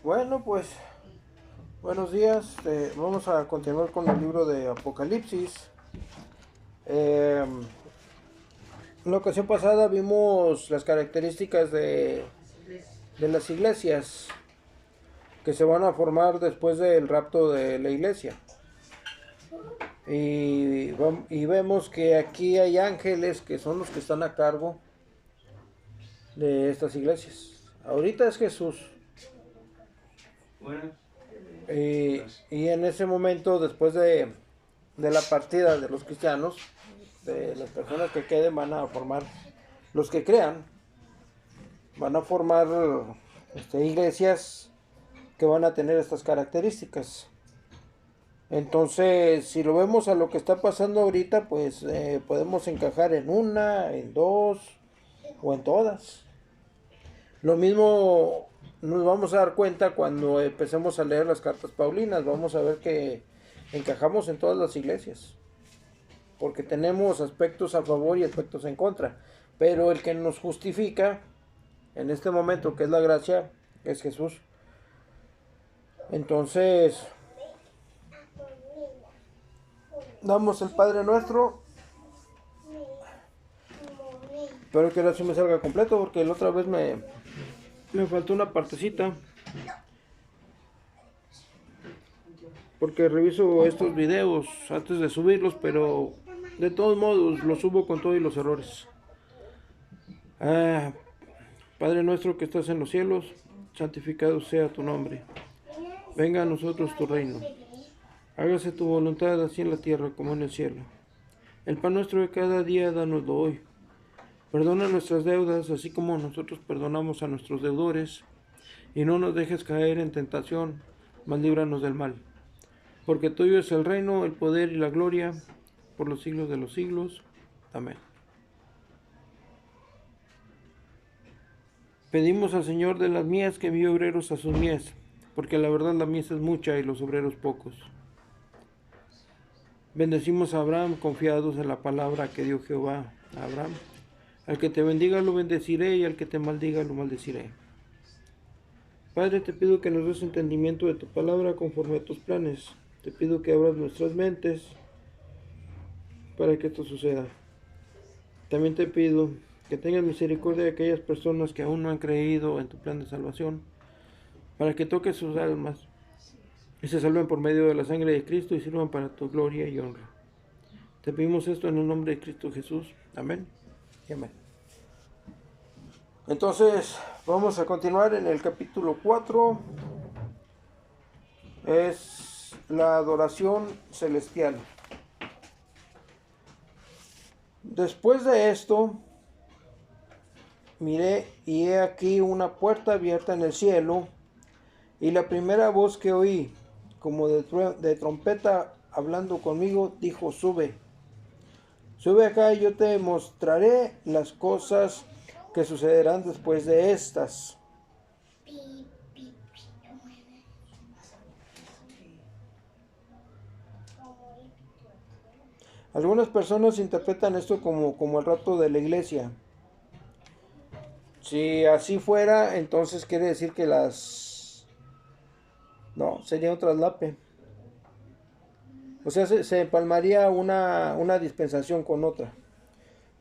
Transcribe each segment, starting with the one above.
Bueno, pues buenos días. Vamos a continuar con el libro de Apocalipsis. Eh, en la ocasión pasada vimos las características de las iglesias que se van a formar después del rapto de la iglesia. Y vemos que aquí hay ángeles que son los que están a cargo de estas iglesias. Ahorita es Jesús. Y en ese momento, después de la partida de los cristianos, de las personas que queden, van a formar, los que crean, van a formar iglesias que van a tener estas características. Entonces, si lo vemos a lo que está pasando ahorita, pues podemos encajar en una, en dos o en todas. Lo mismo nos vamos a dar cuenta cuando empecemos a leer las cartas paulinas. Vamos a ver que encajamos en todas las iglesias, porque tenemos aspectos a favor y aspectos en contra. Pero el que nos justifica en este momento, que es la gracia, es Jesús. Entonces, damos el Padre Nuestro. Espero que ahora sí me salga completo, porque la otra vez me faltó una partecita. Porque reviso estos videos antes de subirlos, pero de todos modos los subo con todos los errores. Padre nuestro que estás en los cielos, santificado sea tu nombre. Venga a nosotros tu reino. Hágase tu voluntad así en la tierra como en el cielo. El pan nuestro de cada día danoslo hoy. Perdona nuestras deudas, así como nosotros perdonamos a nuestros deudores. Y no nos dejes caer en tentación, mas líbranos del mal. Porque tuyo es el reino, el poder y la gloria, por los siglos de los siglos. Amén. Pedimos al Señor de las mies que envíe obreros a sus mies, porque la verdad la mies es mucha y los obreros pocos. Bendecimos a Abraham, confiados en la palabra que dio Jehová a Abraham. Al que te bendiga lo bendeciré, y al que te maldiga lo maldeciré. Padre, te pido que nos des entendimiento de tu palabra conforme a tus planes. Te pido que abras nuestras mentes para que esto suceda. También te pido que tengas misericordia de aquellas personas que aún no han creído en tu plan de salvación, para que toques sus almas y se salven por medio de la sangre de Cristo y sirvan para tu gloria y honra. Te pedimos esto en el nombre de Cristo Jesús. Amén y amén. Entonces, vamos a continuar en el capítulo 4. Es la adoración celestial. Después de esto, miré y he aquí una puerta abierta en el cielo, y la primera voz que oí, como de trompeta hablando conmigo, dijo: sube acá y yo te mostraré las cosas que sucederán después de estas. Algunas personas interpretan esto como el rapto de la iglesia. Si así fuera, entonces quiere decir que no, sería un traslape. O sea, se empalmaría una dispensación con otra.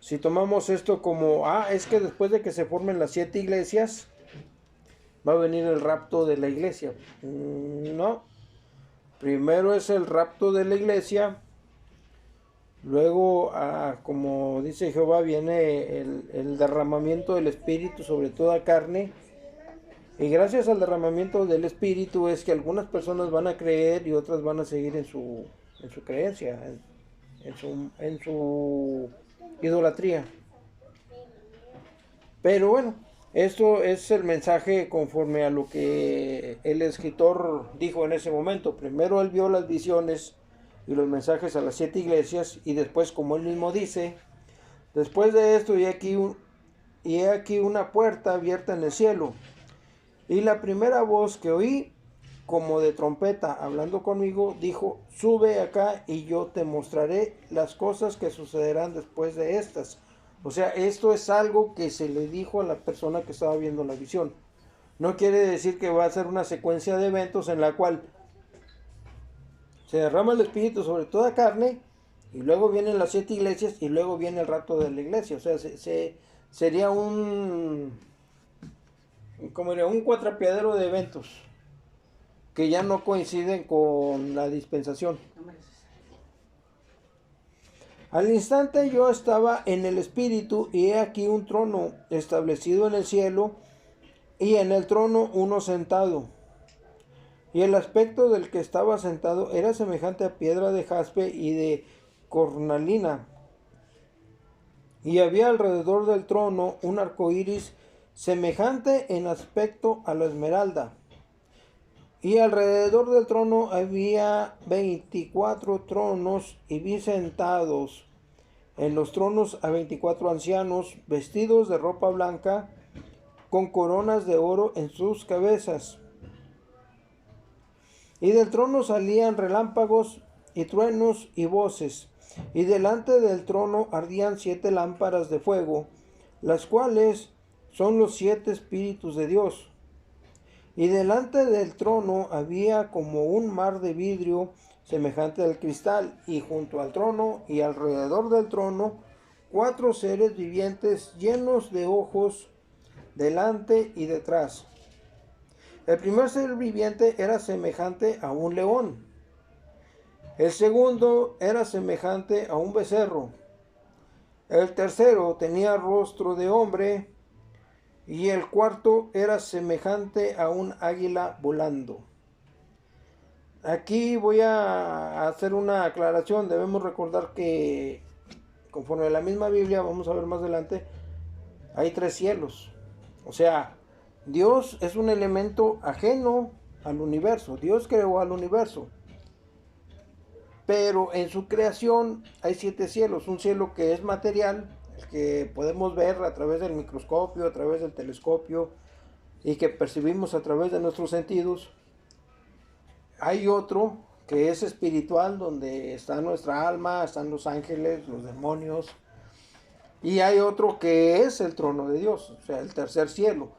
Si tomamos esto como, es que después de que se formen las 7 iglesias, va a venir el rapto de la iglesia. No. Primero es el rapto de la iglesia. Luego, como dice Jehová, viene el derramamiento del Espíritu sobre toda carne. Y gracias al derramamiento del Espíritu es que algunas personas van a creer y otras van a seguir en su creencia, en su idolatría. Pero bueno, esto es el mensaje conforme a lo que el escritor dijo en ese momento. Primero él vio las visiones y los mensajes a las 7 iglesias, y después, como él mismo dice, después de esto, y he aquí una puerta abierta en el cielo, y la primera voz que oí, como de trompeta hablando conmigo, dijo: sube acá y yo te mostraré las cosas que sucederán después de estas. O sea, esto es algo que se le dijo a la persona que estaba viendo la visión. No quiere decir que va a ser una secuencia de eventos en la cual se derrama el Espíritu sobre toda carne y luego vienen las 7 iglesias y luego viene el rapto de la iglesia. O sea, sería como diría, un cuatrapeadero de eventos que ya no coinciden con la dispensación. Al instante yo estaba en el Espíritu y he aquí un trono establecido en el cielo y en el trono uno sentado. Y el aspecto del que estaba sentado era semejante a piedra de jaspe y de cornalina. Y había alrededor del trono un arco iris semejante en aspecto a la esmeralda. Y alrededor del trono había 24 tronos, y vi sentados en los tronos a 24 ancianos, vestidos de ropa blanca, con coronas de oro en sus cabezas. Y del trono salían relámpagos y truenos y voces, y delante del trono ardían 7 lámparas de fuego, las cuales son los 7 espíritus de Dios. Y delante del trono había como un mar de vidrio semejante al cristal, y junto al trono y alrededor del trono 4 seres vivientes llenos de ojos delante y detrás. El primer ser viviente era semejante a un león. El segundo era semejante a un becerro. El tercero tenía rostro de hombre. Y el cuarto era semejante a un águila volando. Aquí voy a hacer una aclaración. Debemos recordar que, conforme a la misma Biblia, vamos a ver más adelante, hay 3 cielos. O sea, Dios es un elemento ajeno al universo. Dios creó al universo. Pero en su creación hay 7 cielos. Un cielo que es material, el que podemos ver a través del microscopio, a través del telescopio, y que percibimos a través de nuestros sentidos. Hay otro que es espiritual, donde está nuestra alma, están los ángeles, los demonios. Y hay otro que es el trono de Dios, o sea, el tercer cielo.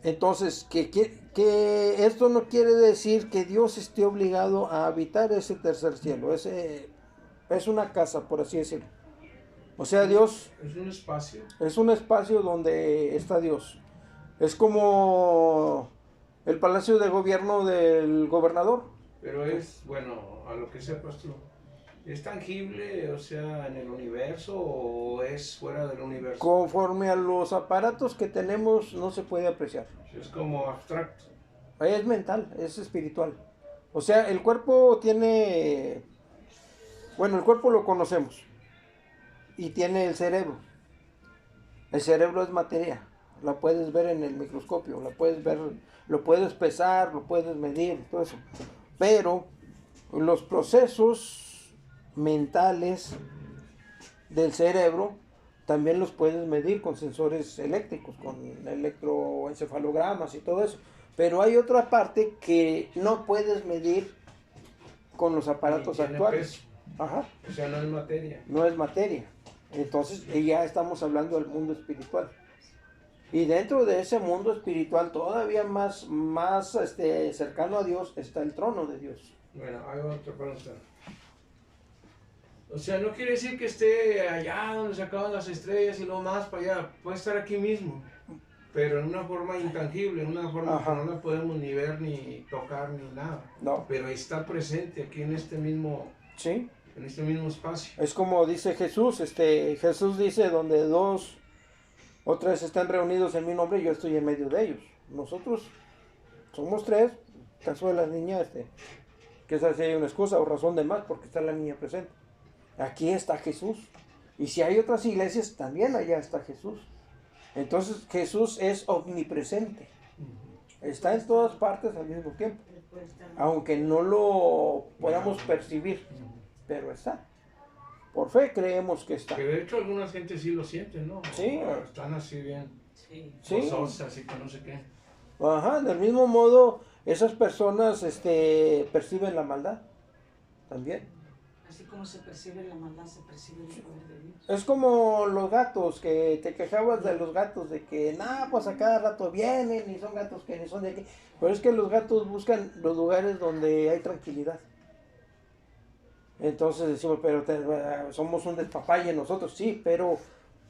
Entonces, que esto no quiere decir que Dios esté obligado a habitar ese tercer cielo. Es una casa, por así decirlo. O sea, Dios... Es un espacio. Es un espacio donde está Dios. Es como el palacio de gobierno del gobernador. Pero es, bueno, a lo que sepas tú, ¿es tangible, o sea, en el universo o es fuera del universo? Conforme a los aparatos que tenemos, no se puede apreciar. Es como abstracto. Es mental, es espiritual. O sea, el cuerpo tiene... Bueno, el cuerpo lo conocemos. Y tiene el cerebro. El cerebro es materia. La puedes ver en el microscopio, la puedes ver, lo puedes pesar, lo puedes medir, todo eso. Pero los procesos mentales del cerebro también los puedes medir con sensores eléctricos, con electroencefalogramas y todo eso. Pero hay otra parte que no puedes medir con los aparatos actuales. Ajá. O sea, no es materia. No es materia. Entonces ya estamos hablando del mundo espiritual. Y dentro de ese mundo espiritual, todavía más cercano a Dios, está el trono de Dios. Bueno, hay otra pregunta. O sea, no quiere decir que esté allá donde se acaban las estrellas y lo más para allá. Puede estar aquí mismo, pero en una forma intangible, en una forma que no la podemos ni ver, ni tocar, ni nada. No. Pero está presente aquí en este mismo... Sí. En este mismo espacio. Es como dice Jesús. Jesús dice, donde 2 o 3 están reunidos en mi nombre, yo estoy en medio de ellos. Nosotros somos 3. Caso de la niña, que esa sí hay una excusa o razón de más, porque está la niña presente. Aquí está Jesús. Y si hay otras iglesias, también allá está Jesús. Entonces Jesús es omnipresente. Está en todas partes al mismo tiempo. Aunque no lo podamos percibir, pero está. Por fe creemos que está. Que de hecho algunas gente sí lo sienten, ¿no? Sí. Están así bien. Sí. Gozosas y que no sé qué. Ajá, del mismo modo, esas personas perciben la maldad también. Así como se percibe la maldad, se percibe el poder de Dios. Es como los gatos, que te quejabas de los gatos, de que, pues a cada rato vienen y son gatos que ni son de aquí. Pero es que los gatos buscan los lugares donde hay tranquilidad. Entonces decimos, pero somos un despapalle nosotros, sí, pero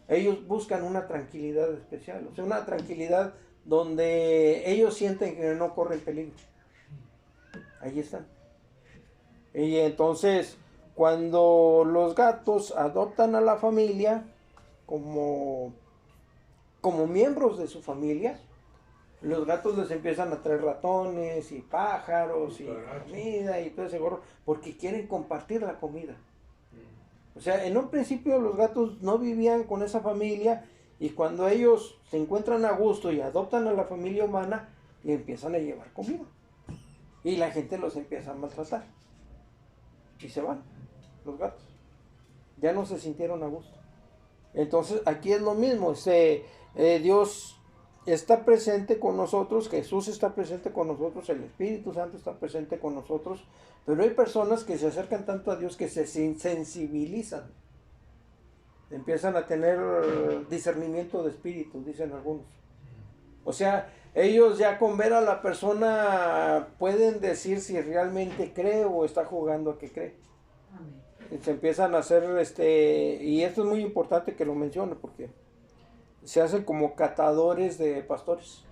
ellos buscan una tranquilidad especial, o sea, una tranquilidad donde ellos sienten que no corren peligro. Ahí están. Y entonces, cuando los gatos adoptan a la familia como miembros de su familia, los gatos les empiezan a traer ratones y pájaros y comida y todo ese gorro, porque quieren compartir la comida. O sea, en un principio los gatos no vivían con esa familia, y cuando ellos se encuentran a gusto y adoptan a la familia humana, y empiezan a llevar comida. Y la gente los empieza a maltratar. Y se van los gatos. Ya no se sintieron a gusto. Entonces aquí es lo mismo. Dios está presente con nosotros, Jesús está presente con nosotros, el Espíritu Santo está presente con nosotros, pero hay personas que se acercan tanto a Dios que se sensibilizan, empiezan a tener discernimiento de espíritus, dicen algunos. O sea, ellos ya con ver a la persona pueden decir si realmente cree o está jugando a que cree. Amén. Se empiezan a hacer, y esto es muy importante que lo mencione, porque se hacen como catadores de pastores.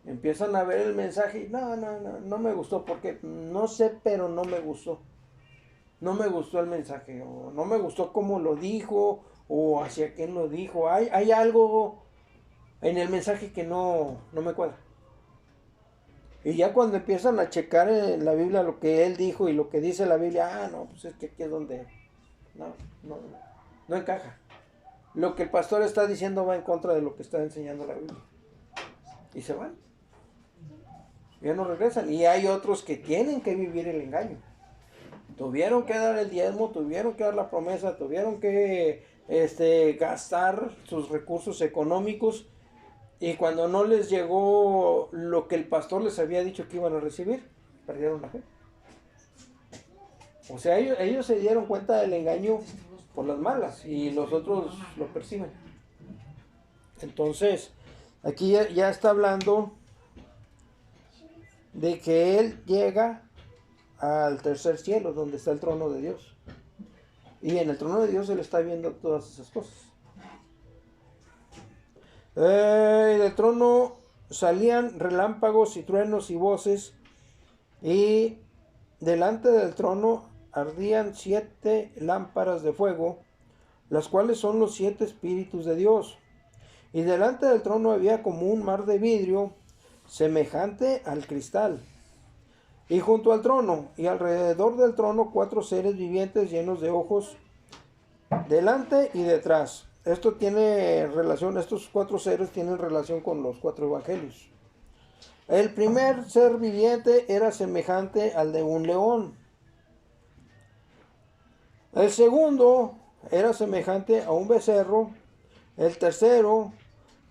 Empiezan a ver el mensaje y no me gustó, porque no sé, pero no me gustó. No me gustó el mensaje, o no me gustó cómo lo dijo, o hacia quién lo dijo. Hay algo en el mensaje que no me cuadra. Y ya cuando empiezan a checar en la Biblia lo que él dijo y lo que dice la Biblia, pues es que aquí es donde no encaja. Lo que el pastor está diciendo va en contra de lo que está enseñando la Biblia. Y se van. Ya no regresan. Y hay otros que tienen que vivir el engaño. Tuvieron que dar el diezmo, tuvieron que dar la promesa, tuvieron que gastar sus recursos económicos, y cuando no les llegó lo que el pastor les había dicho que iban a recibir, perdieron la fe. O sea, ellos se dieron cuenta del engaño por las malas, y los otros lo perciben. Entonces, aquí ya está hablando de que él llega al tercer cielo, donde está el trono de Dios. Y en el trono de Dios él está viendo todas esas cosas. Del trono salían relámpagos y truenos y voces, y delante del trono ardían 7 lámparas de fuego, las cuales son los 7 espíritus de Dios. Y delante del trono había como un mar de vidrio, semejante al cristal. Y junto al trono y alrededor del trono 4 seres vivientes llenos de ojos, delante y detrás. Esto tiene relación, estos 4 seres tienen relación con los 4 evangelios. El primer ser viviente era semejante al de un león. El segundo era semejante a un becerro. El tercero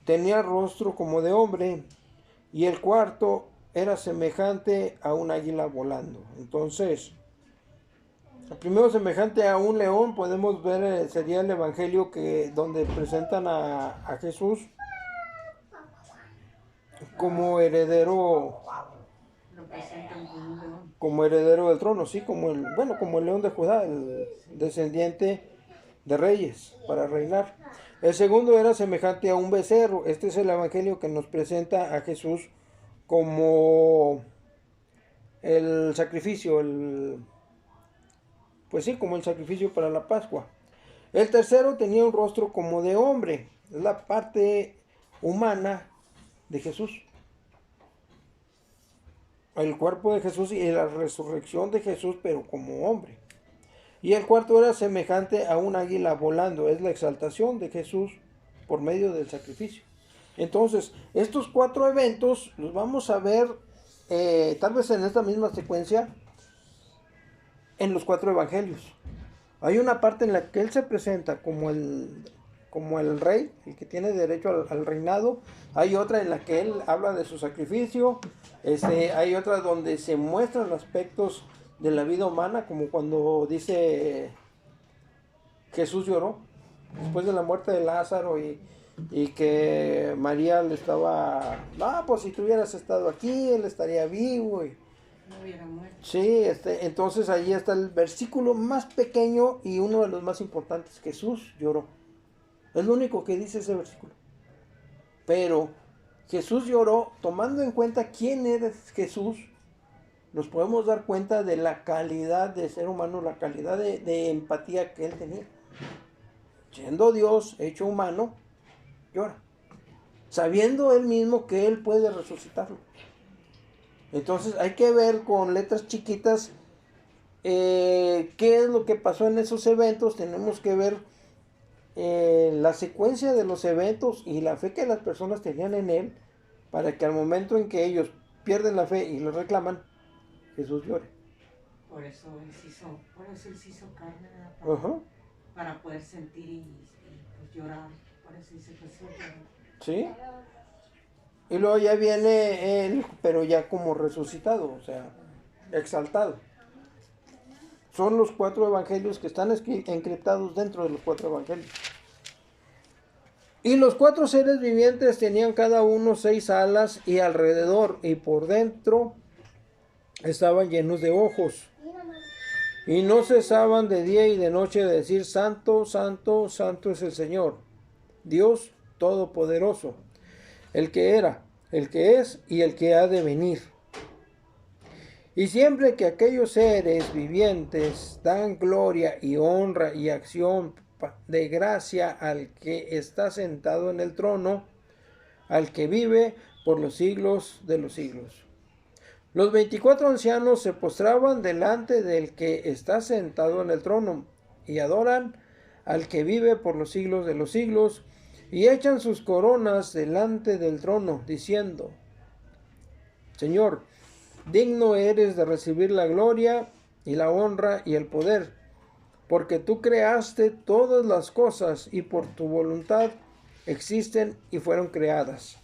tenía rostro como de hombre. Y el cuarto era semejante a un águila volando. Entonces, el primero semejante a un león, podemos ver, sería el evangelio donde presentan a Jesús como heredero, del trono, sí, como el león de Judá, el descendiente de reyes para reinar. El segundo era semejante a un becerro. Este es el evangelio que nos presenta a Jesús como el sacrificio, como el sacrificio para la Pascua. El tercero tenía un rostro como de hombre. Es la parte humana de Jesús. El cuerpo de Jesús y la resurrección de Jesús, pero como hombre. Y el cuarto era semejante a un águila volando. Es la exaltación de Jesús por medio del sacrificio. Entonces, estos 4 eventos los vamos a ver tal vez en esta misma secuencia en los 4 evangelios. Hay una parte en la que él se presenta como el rey, el que tiene derecho al reinado. Hay otra en la que él habla de su sacrificio. Hay otra donde se muestran aspectos de la vida humana, como cuando dice Jesús lloró después de la muerte de Lázaro y que María le estaba, pues si tú hubieras estado aquí, él estaría vivo. No hubiera muerto. Sí, entonces ahí está el versículo más pequeño y uno de los más importantes. Jesús lloró. Es lo único que dice ese versículo. Pero Jesús lloró, tomando en cuenta quién era Jesús, nos podemos dar cuenta de la calidad de ser humano, la calidad de empatía que él tenía. Siendo Dios hecho humano, llora. Sabiendo él mismo que él puede resucitarlo. Entonces hay que ver con letras chiquitas qué es lo que pasó en esos eventos. Tenemos que ver la secuencia de los eventos y la fe que las personas tenían en él, para que al momento en que ellos pierden la fe y lo reclaman, Jesús llore. Por eso él se hizo carne, ¿verdad? Para poder sentir y pues llorar. Por eso dice Jesús lloró. Sí. Y luego ya viene él, pero ya como resucitado, o sea, exaltado. Son los 4 evangelios que están encriptados dentro de los 4 evangelios. Y los 4 seres vivientes tenían cada uno 6 alas y alrededor y por dentro estaban llenos de ojos. Y no cesaban de día y de noche de decir: Santo, Santo, Santo es el Señor, Dios Todopoderoso, el que era, el que es y el que ha de venir. Y siempre que aquellos seres vivientes dan gloria y honra y acción de gracia al que está sentado en el trono, al que vive por los siglos de los siglos. Los 24 ancianos se postraban delante del que está sentado en el trono y adoran al que vive por los siglos de los siglos, y echan sus coronas delante del trono, diciendo: Señor, digno eres de recibir la gloria y la honra y el poder, porque tú creaste todas las cosas y por tu voluntad existen y fueron creadas.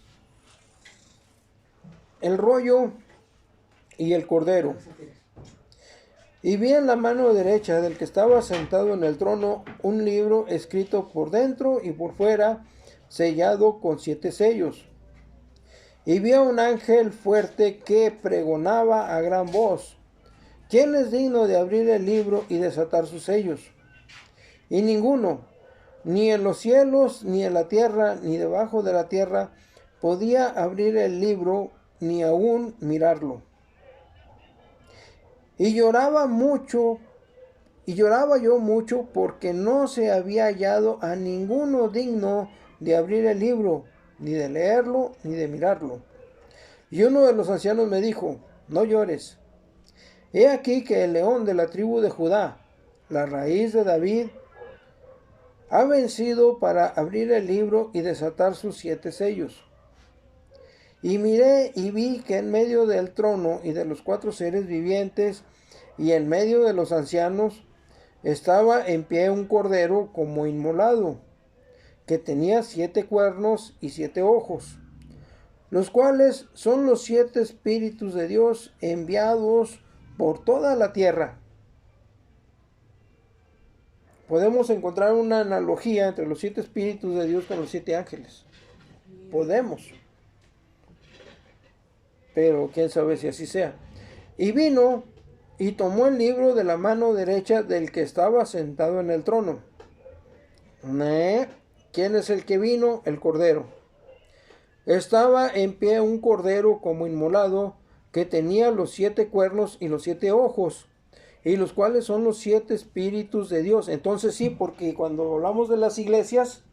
El rollo y el cordero. Y vi en la mano derecha del que estaba sentado en el trono un libro escrito por dentro y por fuera, sellado con 7 sellos. Y vi a un ángel fuerte que pregonaba a gran voz: ¿Quién es digno de abrir el libro y desatar sus sellos? Y ninguno, ni en los cielos, ni en la tierra, ni debajo de la tierra, podía abrir el libro, ni aún mirarlo. Y lloraba yo mucho, porque no se había hallado a ninguno digno de abrir el libro, ni de leerlo, ni de mirarlo. Y uno de los ancianos me dijo: No llores. He aquí que el león de la tribu de Judá, la raíz de David, ha vencido para abrir el libro y desatar sus 7 sellos. Y miré y vi que en medio del trono y de los 4 seres vivientes y en medio de los ancianos estaba en pie un cordero como inmolado, que tenía 7 cuernos y 7 ojos, los cuales son los 7 espíritus de Dios enviados por toda la tierra. Podemos encontrar una analogía entre los 7 espíritus de Dios con los 7 ángeles. Podemos. Pero quién sabe si así sea. Y vino y tomó el libro de la mano derecha del que estaba sentado en el trono. ¿Quién es el que vino? El cordero. Estaba en pie un cordero como inmolado, que tenía los 7 cuernos y los 7 ojos, y los cuales son los 7 espíritus de Dios. Entonces sí, porque cuando hablamos de las iglesias,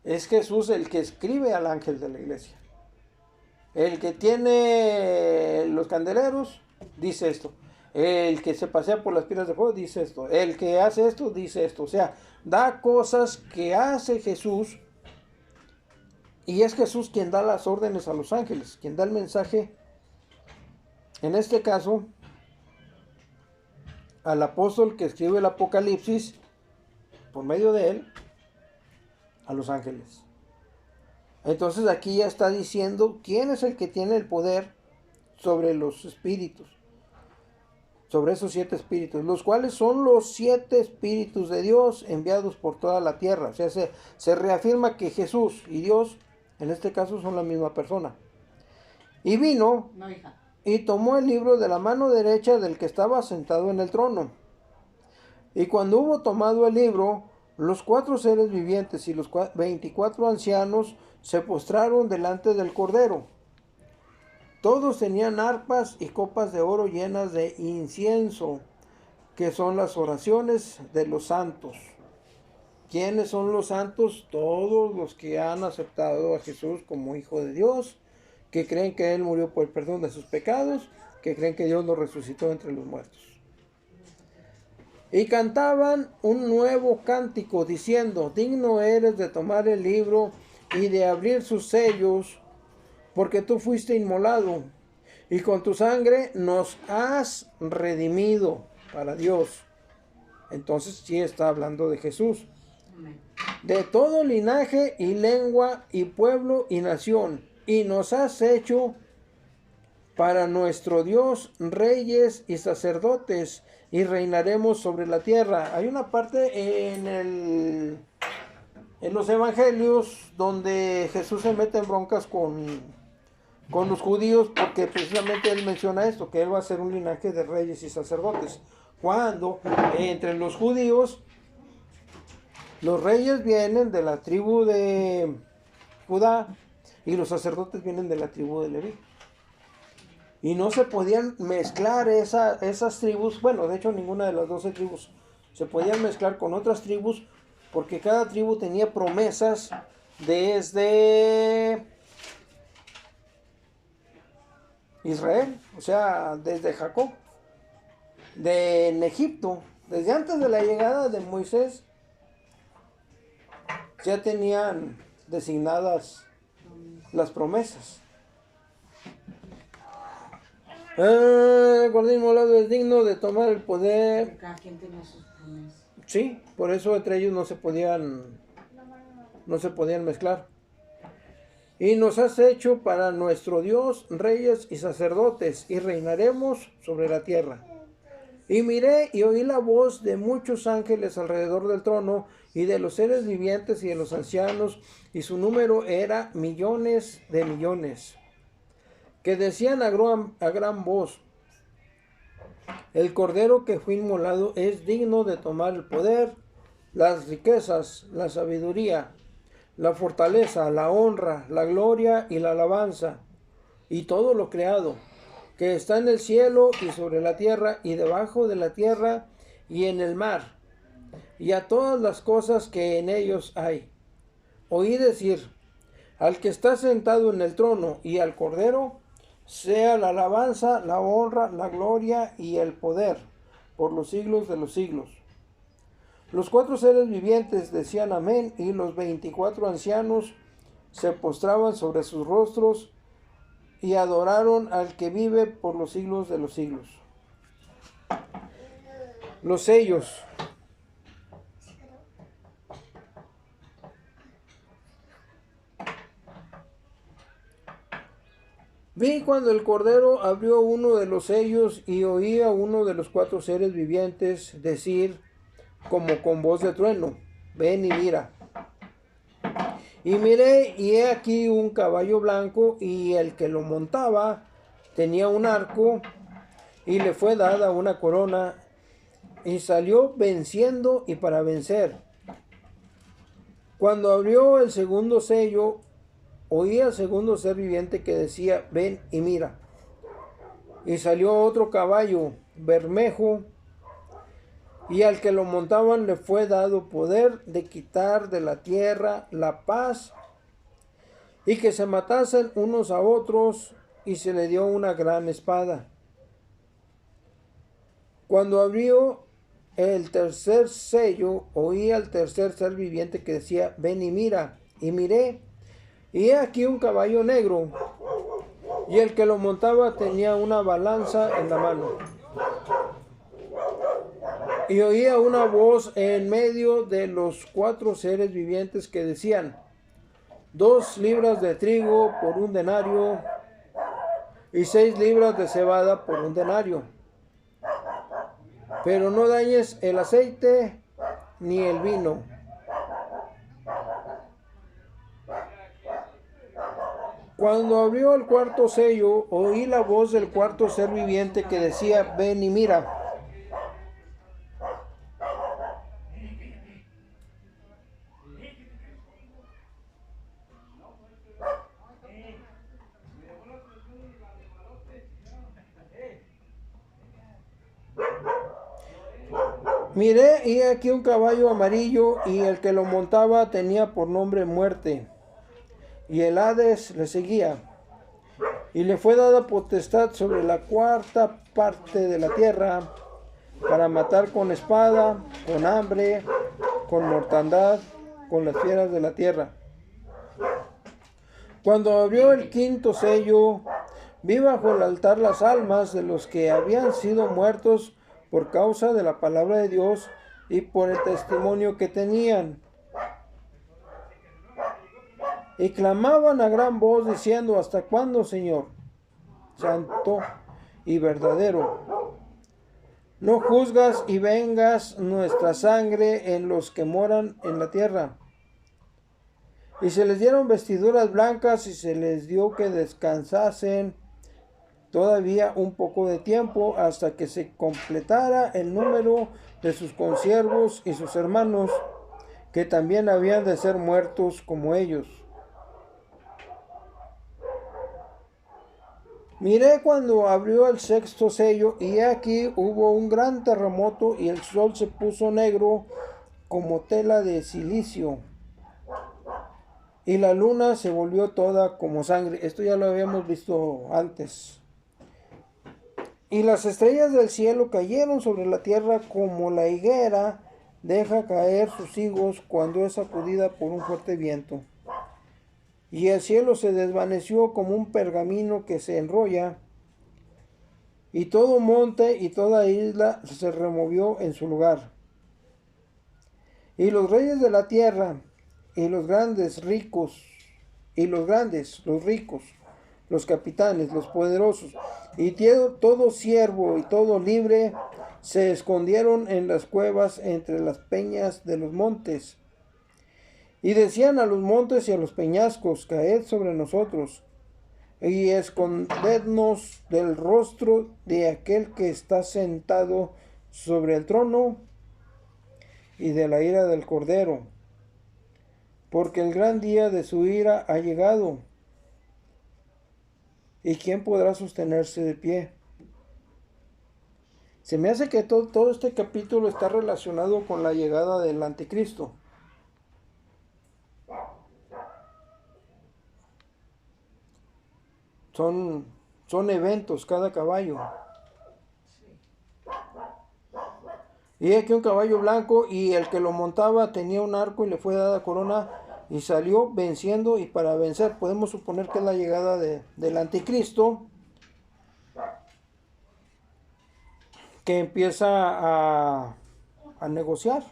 es Jesús el que escribe al ángel de la iglesia. El que tiene los candeleros dice esto. El que se pasea por las piedras de fuego dice esto. El que hace esto dice esto. O sea, da cosas que hace Jesús. Y es Jesús quien da las órdenes a los ángeles, quien da el mensaje. En este caso, al apóstol que escribe el Apocalipsis, por medio de él, a los ángeles. Entonces aquí ya está diciendo quién es el que tiene el poder sobre los espíritus, sobre esos 7 espíritus, los cuales son los 7 espíritus de Dios enviados por toda la tierra. O sea, se reafirma que Jesús y Dios, en este caso, son la misma persona. Y vino y tomó el libro de la mano derecha del que estaba sentado en el trono. Y cuando hubo tomado el libro, los 4 seres vivientes y los 24 ancianos se postraron delante del Cordero. Todos tenían arpas y copas de oro llenas de incienso, que son las oraciones de los santos. ¿Quiénes son los santos? Todos los que han aceptado a Jesús como Hijo de Dios, que creen que Él murió por el perdón de sus pecados, que creen que Dios lo resucitó entre los muertos. Y cantaban un nuevo cántico diciendo: digno eres de tomar el libro y de abrir sus sellos, porque tú fuiste inmolado y con tu sangre nos has redimido para Dios. Entonces sí está hablando de Jesús. De todo linaje y lengua y pueblo y nación, y nos has hecho para nuestro Dios reyes y sacerdotes, y reinaremos sobre la tierra. Hay una parte en los evangelios donde Jesús se mete en broncas con los judíos, porque precisamente él menciona esto, que él va a ser un linaje de reyes y sacerdotes. Cuando entre los judíos, los reyes vienen de la tribu de Judá y los sacerdotes vienen de la tribu de Leví. Y no se podían mezclar esas tribus, bueno, de hecho ninguna de las 12 tribus se podían mezclar con otras tribus, porque cada tribu tenía promesas desde Israel, o sea, desde Jacob, en Egipto, desde antes de la llegada de Moisés, ya tenían designadas las promesas. El Cordero inmolado es digno de tomar el poder. Cada quien tenía sus promesas. Sí, por eso entre ellos no se podían mezclar. Y nos has hecho para nuestro Dios reyes y sacerdotes, y reinaremos sobre la tierra. Y miré y oí la voz de muchos ángeles alrededor del trono, y de los seres vivientes y de los ancianos, y su número era millones de millones, que decían a gran voz: el Cordero que fue inmolado es digno de tomar el poder, las riquezas, la sabiduría, la fortaleza, la honra, la gloria y la alabanza, y todo lo creado, que está en el cielo y sobre la tierra y debajo de la tierra y en el mar, y a todas las cosas que en ellos hay. Oí decir: al que está sentado en el trono y al Cordero, sea la alabanza, la honra, la gloria y el poder, por los siglos de los siglos. Los 4 seres vivientes decían amén, y los 24 ancianos se postraban sobre sus rostros y adoraron al que vive por los siglos de los siglos. Los sellos. Vi cuando el Cordero abrió uno de los sellos, y oí a uno de los 4 seres vivientes decir como con voz de trueno: ven y mira. Y miré, y he aquí un caballo blanco, y el que lo montaba tenía un arco, y le fue dada una corona, y salió venciendo y para vencer. Cuando abrió el segundo sello, oí al segundo ser viviente que decía: ven y mira. Y salió otro caballo bermejo, y al que lo montaban le fue dado poder de quitar de la tierra la paz, y que se matasen unos a otros, y se le dio una gran espada. Cuando abrió el tercer sello, oí al tercer ser viviente que decía: ven y mira. Y miré, y he aquí un caballo negro, y el que lo montaba tenía una balanza en la mano. Y oía una voz en medio de los 4 seres vivientes que decían: 2 libras de trigo por un denario, y 6 libras de cebada por un denario, pero no dañes el aceite ni el vino. Cuando abrió el cuarto sello, oí la voz del cuarto ser viviente que decía: ven y mira. Miré y aquí un caballo amarillo, y el que lo montaba tenía por nombre Muerte, y el Hades le seguía, y le fue dada potestad sobre la cuarta parte de la tierra, para matar con espada, con hambre, con mortandad, con las fieras de la tierra. Cuando abrió el quinto sello, vi bajo el altar las almas de los que habían sido muertos por causa de la palabra de Dios y por el testimonio que tenían. Y clamaban a gran voz diciendo: ¿hasta cuándo, Señor, santo y verdadero, no juzgas y vengas nuestra sangre en los que moran en la tierra? Y se les dieron vestiduras blancas y se les dio que descansasen todavía un poco de tiempo, hasta que se completara el número de sus consiervos y sus hermanos, que también habían de ser muertos como ellos. Miré cuando abrió el sexto sello, y aquí hubo un gran terremoto, y el sol se puso negro como tela de silicio, y la luna se volvió toda como sangre. Esto ya lo habíamos visto antes. Y las estrellas del cielo cayeron sobre la tierra como la higuera deja caer sus higos cuando es sacudida por un fuerte viento. Y el cielo se desvaneció como un pergamino que se enrolla, y todo monte y toda isla se removió en su lugar. Y los reyes de la tierra, y los grandes, ricos, los ricos, los capitanes, los poderosos, y todo siervo y todo libre, se escondieron en las cuevas entre las peñas de los montes. Y decían a los montes y a los peñascos: caed sobre nosotros, y escondednos del rostro de aquel que está sentado sobre el trono y de la ira del Cordero, porque el gran día de su ira ha llegado. ¿Y quién podrá sostenerse de pie? Se me hace que todo este capítulo está relacionado con la llegada del anticristo. Son eventos cada caballo. Y aquí un caballo blanco, y el que lo montaba tenía un arco y le fue dada corona, y salió venciendo. Y para vencer podemos suponer que es la llegada del anticristo, que empieza a negociar.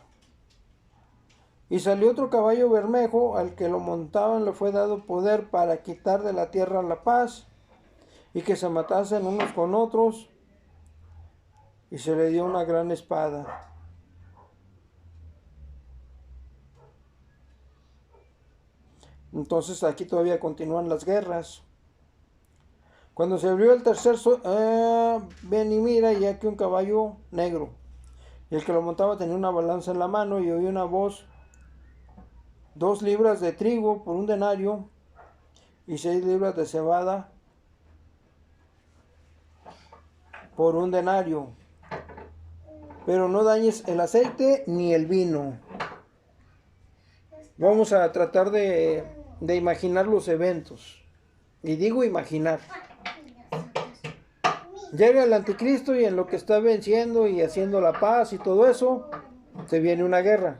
Y salió otro caballo bermejo, al que lo montaban le fue dado poder para quitar de la tierra la paz, y que se matasen unos con otros, y se le dio una gran espada. Entonces aquí todavía continúan las guerras. Cuando se abrió el tercer ven y mira, y aquí un caballo negro, y el que lo montaba tenía una balanza en la mano, y oí una voz: 2 libras de trigo por un denario, y 6 libras de cebada por un denario, pero no dañes el aceite ni el vino. Vamos a tratar de imaginar los eventos. Y digo imaginar. Llega el anticristo, y en lo que está venciendo y haciendo la paz y todo eso, se viene una guerra.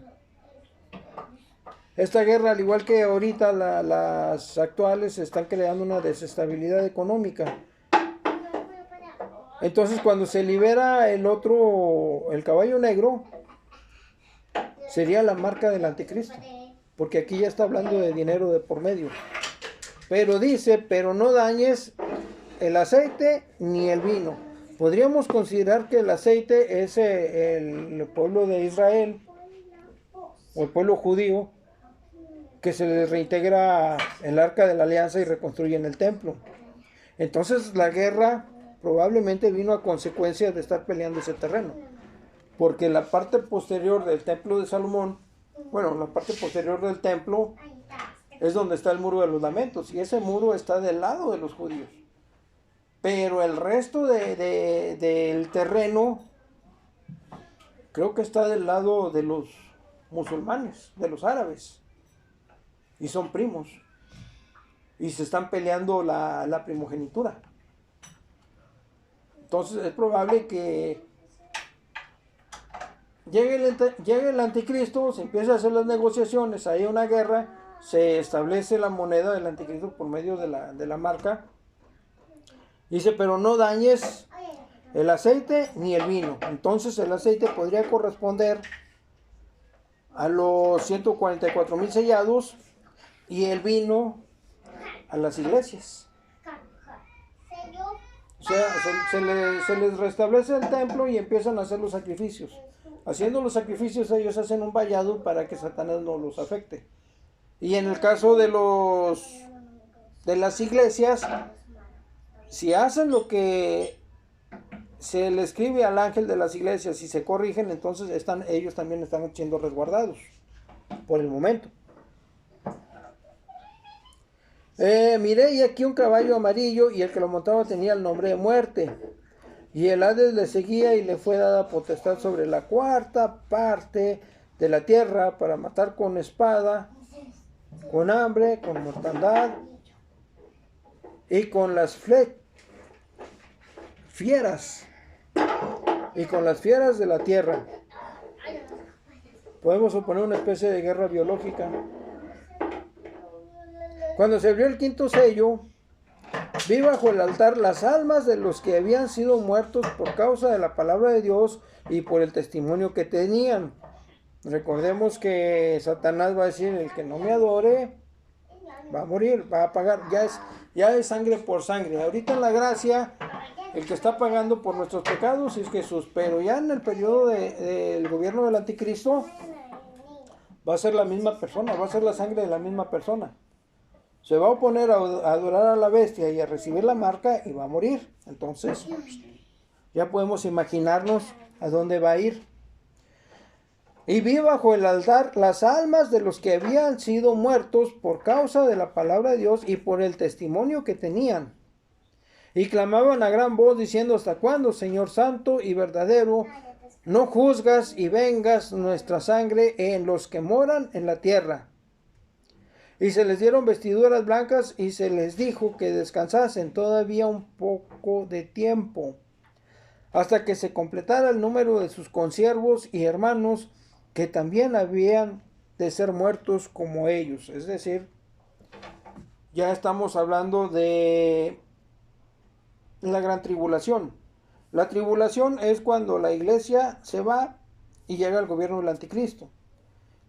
Esta guerra, al igual que ahorita las actuales, están creando una desestabilidad económica. Entonces, cuando se libera el caballo negro, sería la marca del anticristo, porque aquí ya está hablando de dinero de por medio. Pero dice: pero no dañes el aceite ni el vino, Podríamos considerar que el aceite es el pueblo de Israel, o el pueblo judío, que se les reintegra el arca de la alianza y reconstruyen el templo. Entonces la guerra probablemente vino a consecuencia de estar peleando ese terreno, porque la parte posterior del templo de Salomón, bueno, la parte posterior del templo es donde está el muro de los lamentos, y ese muro está del lado de los judíos. Pero el resto del terreno creo que está del lado de los musulmanes, de los árabes. Y son primos. Y se están peleando la primogenitura. Entonces es probable que llegue el anticristo, se empieza a hacer las negociaciones, hay una guerra, se establece la moneda del anticristo por medio de la marca. Dice, pero no dañes el aceite ni el vino. Entonces el aceite podría corresponder a los 144,000 sellados y el vino a las iglesias. O sea, se les restablece el templo y empiezan a hacer los sacrificios. Haciendo los sacrificios ellos hacen un vallado para que Satanás no los afecte. Y en el caso de las iglesias, si hacen lo que se le escribe al ángel de las iglesias y se corrigen, entonces ellos también están siendo resguardados por el momento. Miré y aquí un caballo amarillo, y el que lo montaba tenía el nombre de Muerte. Y el Hades le seguía y le fue dada potestad sobre la cuarta parte de la tierra para matar con espada, con hambre, con mortandad y con las fieras de la tierra. Podemos suponer una especie de guerra biológica. Cuando se abrió el quinto sello, vi bajo el altar las almas de los que habían sido muertos por causa de la palabra de Dios y por el testimonio que tenían. Recordemos que Satanás va a decir, el que no me adore va a morir, va a pagar, ya es sangre por sangre. Ahorita en la gracia, el que está pagando por nuestros pecados es Jesús, pero ya en el periodo del gobierno del anticristo va a ser la misma persona, va a ser la sangre de la misma persona. Se va a oponer a adorar a la bestia y a recibir la marca y va a morir. Entonces ya podemos imaginarnos a dónde va a ir. Y vi bajo el altar las almas de los que habían sido muertos por causa de la palabra de Dios y por el testimonio que tenían. Y clamaban a gran voz diciendo, ¿hasta cuándo, Señor santo y verdadero, no juzgas y vengas nuestra sangre en los que moran en la tierra? Y se les dieron vestiduras blancas y se les dijo que descansasen todavía un poco de tiempo, hasta que se completara el número de sus consiervos y hermanos que también habían de ser muertos como ellos. Es decir, ya estamos hablando de la gran tribulación. La tribulación es cuando la iglesia se va y llega el gobierno del anticristo.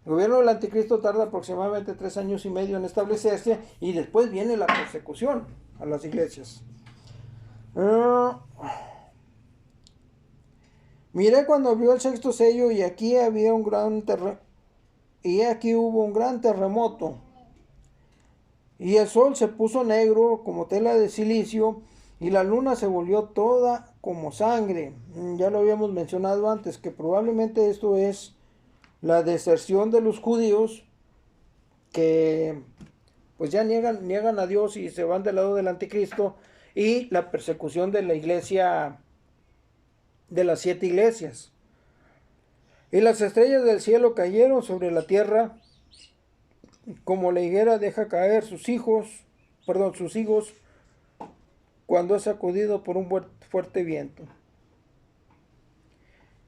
El gobierno del anticristo tarda aproximadamente 3 años y medio en establecerse y después viene la persecución a las iglesias. Miré cuando abrió el sexto sello y aquí había hubo un gran terremoto. Y el sol se puso negro como tela de silicio y la luna se volvió toda como sangre. Ya lo habíamos mencionado antes, que probablemente esto es la deserción de los judíos que pues ya niegan a Dios y se van del lado del anticristo, y la persecución de la iglesia, de las 7 iglesias. Y las estrellas del cielo cayeron sobre la tierra como la higuera deja caer sus higos cuando es sacudido por un fuerte viento.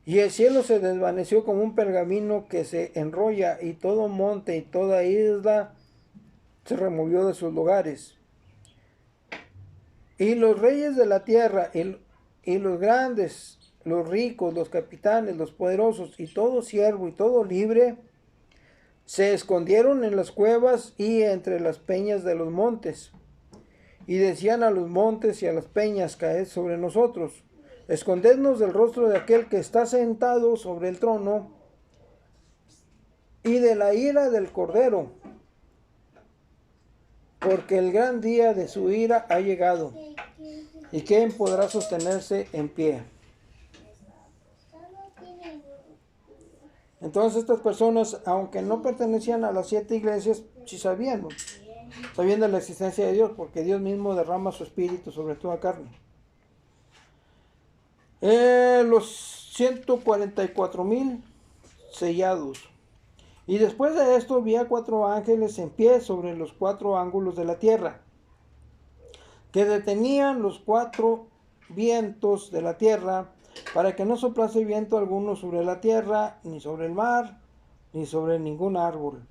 Y el cielo se desvaneció como un pergamino que se enrolla, y todo monte y toda isla se removió de sus lugares. Y los reyes de la tierra, y los grandes, los ricos, los capitanes, los poderosos, y todo siervo y todo libre, se escondieron en las cuevas y entre las peñas de los montes. Y decían a los montes y a las peñas, caed sobre nosotros. escondednos del rostro de aquel que está sentado sobre el trono y de la ira del Cordero, porque el gran día de su ira ha llegado. ¿Y quién podrá sostenerse en pie? Entonces estas personas, aunque no pertenecían a las 7 iglesias, sí sabían, ¿no? Sabían de la existencia de Dios, porque Dios mismo derrama su espíritu sobre toda carne. Los 144,000 sellados. Y después de esto vi a 4 ángeles en pie sobre los 4 ángulos de la tierra, que detenían los 4 vientos de la tierra, para que no soplase viento alguno sobre la tierra, ni sobre el mar, ni sobre ningún árbol.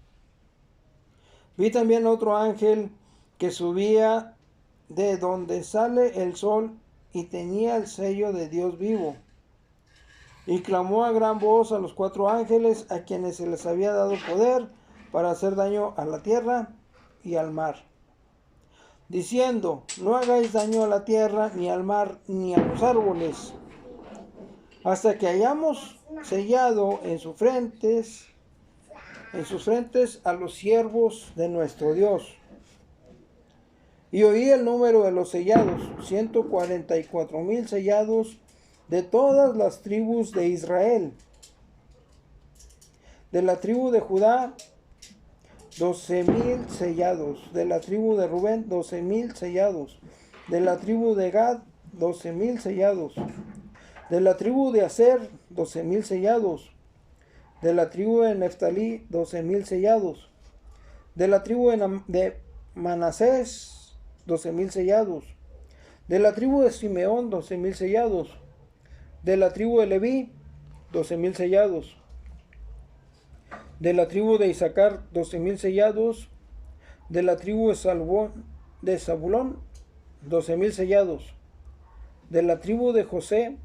Vi también otro ángel que subía de donde sale el sol y tenía el sello de Dios vivo. Y clamó a gran voz a los 4 ángeles a quienes se les había dado poder para hacer daño a la tierra y al mar, diciendo: no hagáis daño a la tierra, ni al mar, ni a los árboles, hasta que hayamos sellado en sus frentes a los siervos de nuestro Dios. Y oí el número de los sellados, 144,000 sellados de todas las tribus de Israel. De la tribu de Judá, 12,000 sellados. De la tribu de Rubén, 12,000 sellados. De la tribu de Gad, 12,000 sellados. De la tribu de Aser, 12,000 sellados. De la tribu de Neftalí, 12,000 sellados. De la tribu de Manasés, 12,000 sellados. De la tribu de Simeón, 12,000 sellados. De la tribu de Leví, 12,000 sellados. De la tribu de Isaacar, 12,000 sellados. De la tribu de Zabulón, 12,000 sellados. De la tribu de José,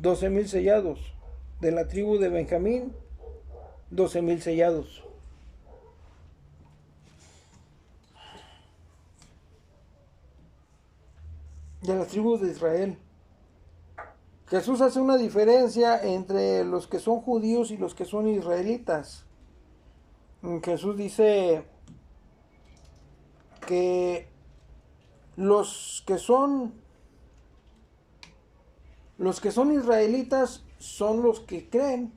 12,000 sellados. De la tribu de Benjamín, 12,000 sellados. De las tribus de Israel. Jesús hace una diferencia entre los que son judíos y los que son israelitas. Jesús dice que los que son israelitas son los que creen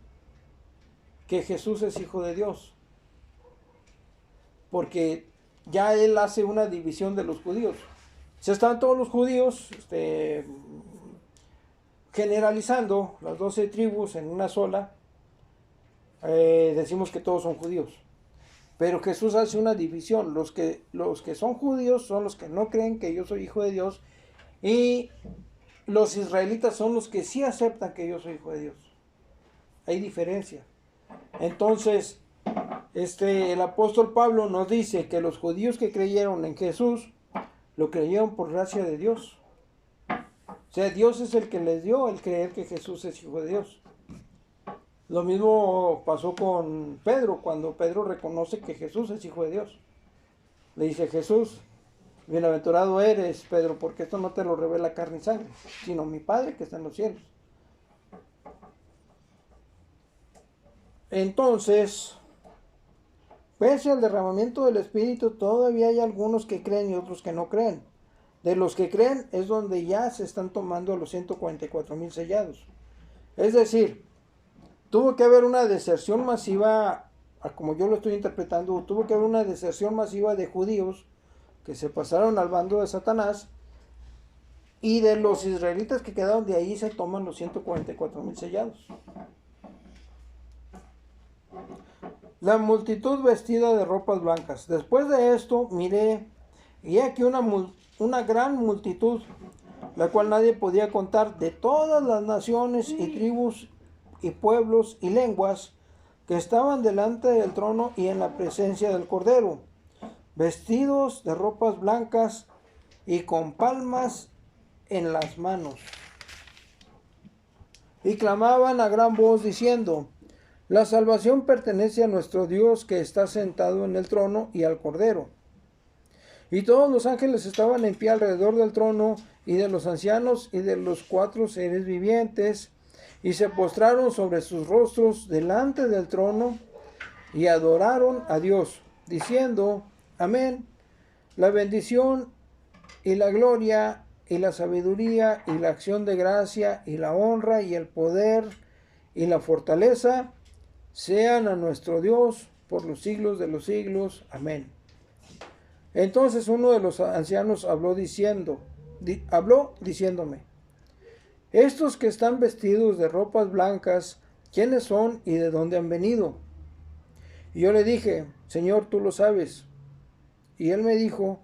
que Jesús es hijo de Dios, porque ya él hace una división de los judíos. Si están todos los judíos generalizando las 12 tribus en una sola, decimos que todos son judíos. Pero Jesús hace una división. Los que son judíos son los que no creen que yo soy hijo de Dios, y los israelitas son los que sí aceptan que yo soy hijo de Dios. Hay diferencia. Entonces, el apóstol Pablo nos dice que los judíos que creyeron en Jesús lo creyeron por gracia de Dios. O sea, Dios es el que les dio el creer que Jesús es hijo de Dios. Lo mismo pasó con Pedro, cuando Pedro reconoce que Jesús es hijo de Dios. Le dice Jesús: bienaventurado eres, Pedro, porque esto no te lo revela carne y sangre, sino mi Padre que está en los cielos. Entonces, pese al derramamiento del Espíritu, todavía hay algunos que creen y otros que no creen. De los que creen es donde ya se están tomando los 144,000 sellados. Es decir, tuvo que haber una deserción masiva, como yo lo estoy interpretando, tuvo que haber una deserción masiva de judíos que se pasaron al bando de Satanás, y de los israelitas que quedaron de ahí se toman los 144,000 sellados. La multitud vestida de ropas blancas. Después de esto miré, y aquí una gran multitud, la cual nadie podía contar, de todas las naciones y tribus y pueblos y lenguas, que estaban delante del trono y en la presencia del Cordero, vestidos de ropas blancas y con palmas en las manos. Y clamaban a gran voz diciendo: la salvación pertenece a nuestro Dios que está sentado en el trono y al Cordero. Y todos los ángeles estaban en pie alrededor del trono y de los ancianos y de los 4 seres vivientes, y se postraron sobre sus rostros delante del trono y adoraron a Dios, diciendo: Amén. La bendición y la gloria y la sabiduría y la acción de gracia y la honra y el poder y la fortaleza sean a nuestro Dios por los siglos de los siglos. Amén. Entonces uno de los ancianos habló diciéndome: estos que están vestidos de ropas blancas, ¿quiénes son y de dónde han venido? Y yo le dije: Señor, tú lo sabes. Y él me dijo: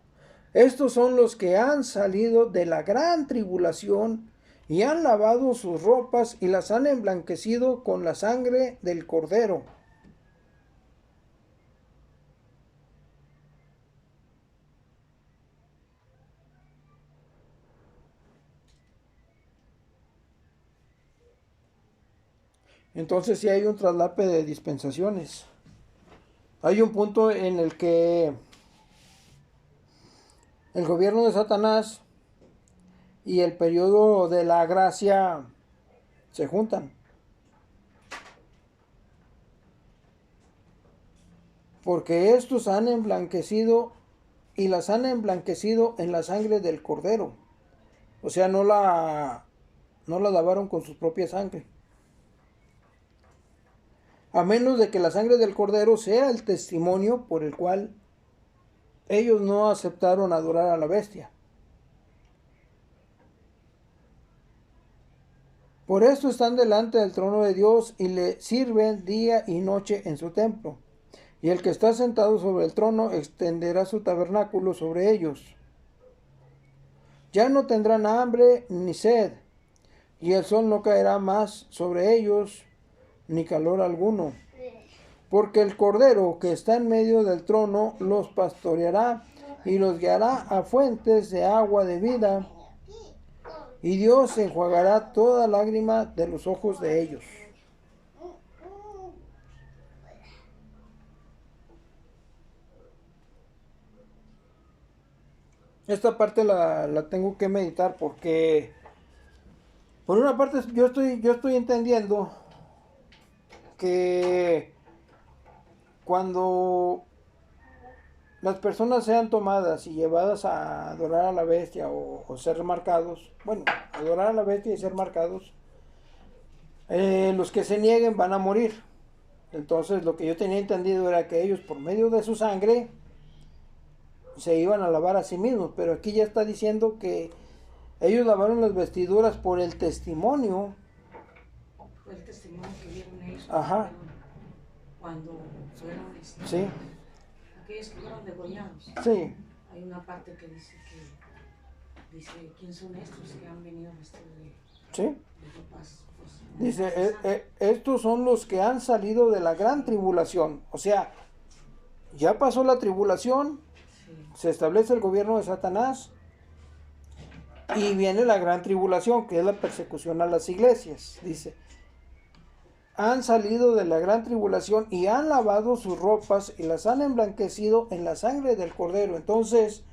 estos son los que han salido de la gran tribulación y han lavado sus ropas y las han emblanquecido con la sangre del Cordero. Entonces sí hay un traslape de dispensaciones. Hay un punto en el que el gobierno de Satanás y el periodo de la gracia se juntan. Porque estos han emblanquecido y las han emblanquecido en la sangre del Cordero. O sea, no la lavaron con su propia sangre. A menos de que la sangre del Cordero sea el testimonio por el cual ellos no aceptaron adorar a la bestia. Por esto están delante del trono de Dios y le sirven día y noche en su templo. Y el que está sentado sobre el trono extenderá su tabernáculo sobre ellos. Ya no tendrán hambre ni sed, y el sol no caerá más sobre ellos, ni calor alguno. Porque el Cordero que está en medio del trono los pastoreará y los guiará a fuentes de agua de vida, y Dios enjuagará toda lágrima de los ojos de ellos. Esta parte la tengo que meditar porque, por una parte, yo estoy entendiendo que cuando las personas sean tomadas y llevadas a adorar a la bestia o ser marcados, bueno, adorar a la bestia y ser marcados, los que se nieguen van a morir. Entonces lo que yo tenía entendido era que ellos, por medio de su sangre, se iban a lavar a sí mismos, pero aquí ya está diciendo que ellos lavaron las vestiduras por el testimonio. Fue el testimonio que dieron ellos. Ajá. Cuando fueron Sí. aquellos que fueron degollados. Sí. Hay una parte que dice quién son estos que han venido vestidos Sí. de ropas. Pues, Dice, estos son los que han salido de la gran tribulación. O sea, ya pasó la tribulación, se establece el gobierno de Satanás y viene la gran tribulación, que es la persecución a las iglesias. Dice, han salido de la gran tribulación y han lavado sus ropas y las han emblanquecido en la sangre del Cordero. Entonces,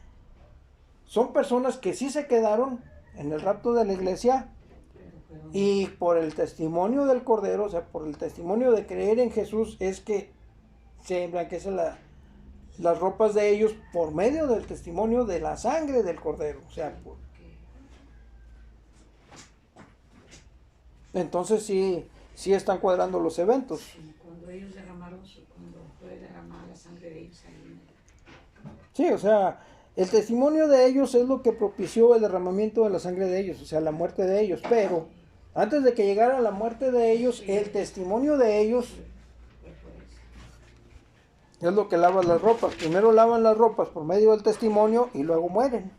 son personas que sí se quedaron en el rapto de la iglesia y por el testimonio del Cordero, o sea, por el testimonio de creer en Jesús, es que se emblanquecen las ropas de ellos por medio del testimonio de la sangre del Cordero. O sea, entonces sí están cuadrando los eventos. Cuando ellos derramaron cuando fue derramada la sangre de ellos. Sí, o sea, el testimonio de ellos es lo que propició el derramamiento de la sangre de ellos, o sea, la muerte de ellos. Pero antes de que llegara la muerte de ellos, el testimonio de ellos es lo que lava las ropas. Primero lavan las ropas por medio del testimonio y luego mueren.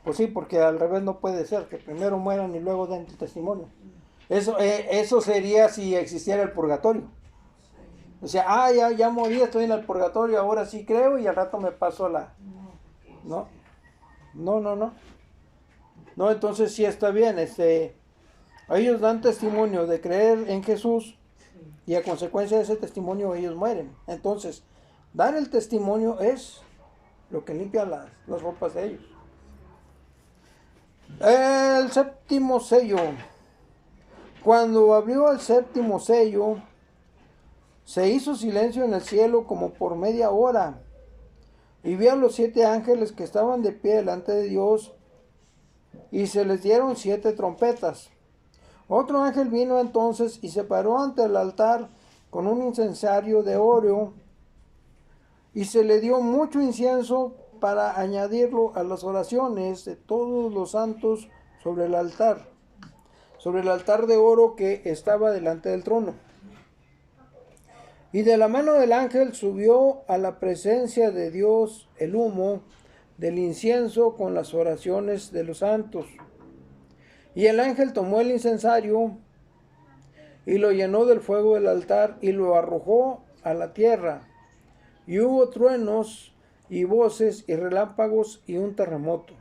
Pues sí, porque al revés no puede ser, que primero mueran y luego den el testimonio. Eso sería si existiera el purgatorio. O sea, ya morí, estoy en el purgatorio, ahora sí creo y al rato me paso No, entonces sí está bien. Ellos dan testimonio de creer en Jesús y a consecuencia de ese testimonio ellos mueren. Entonces, Dar el testimonio es lo que limpia las ropas de ellos. El séptimo sello. Cuando abrió el séptimo sello, se hizo silencio en el cielo como por media hora. Y vi a los 7 ángeles que estaban de pie delante de Dios, y se les dieron 7 trompetas. Otro ángel vino entonces y se paró ante el altar con un incensario de oro, y se le dio mucho incienso para añadirlo a las oraciones de todos los santos sobre el altar de oro que estaba delante del trono. Y de la mano del ángel subió a la presencia de Dios el humo del incienso con las oraciones de los santos. Y el ángel tomó el incensario y lo llenó del fuego del altar y lo arrojó a la tierra. Y hubo truenos y voces y relámpagos y un terremoto.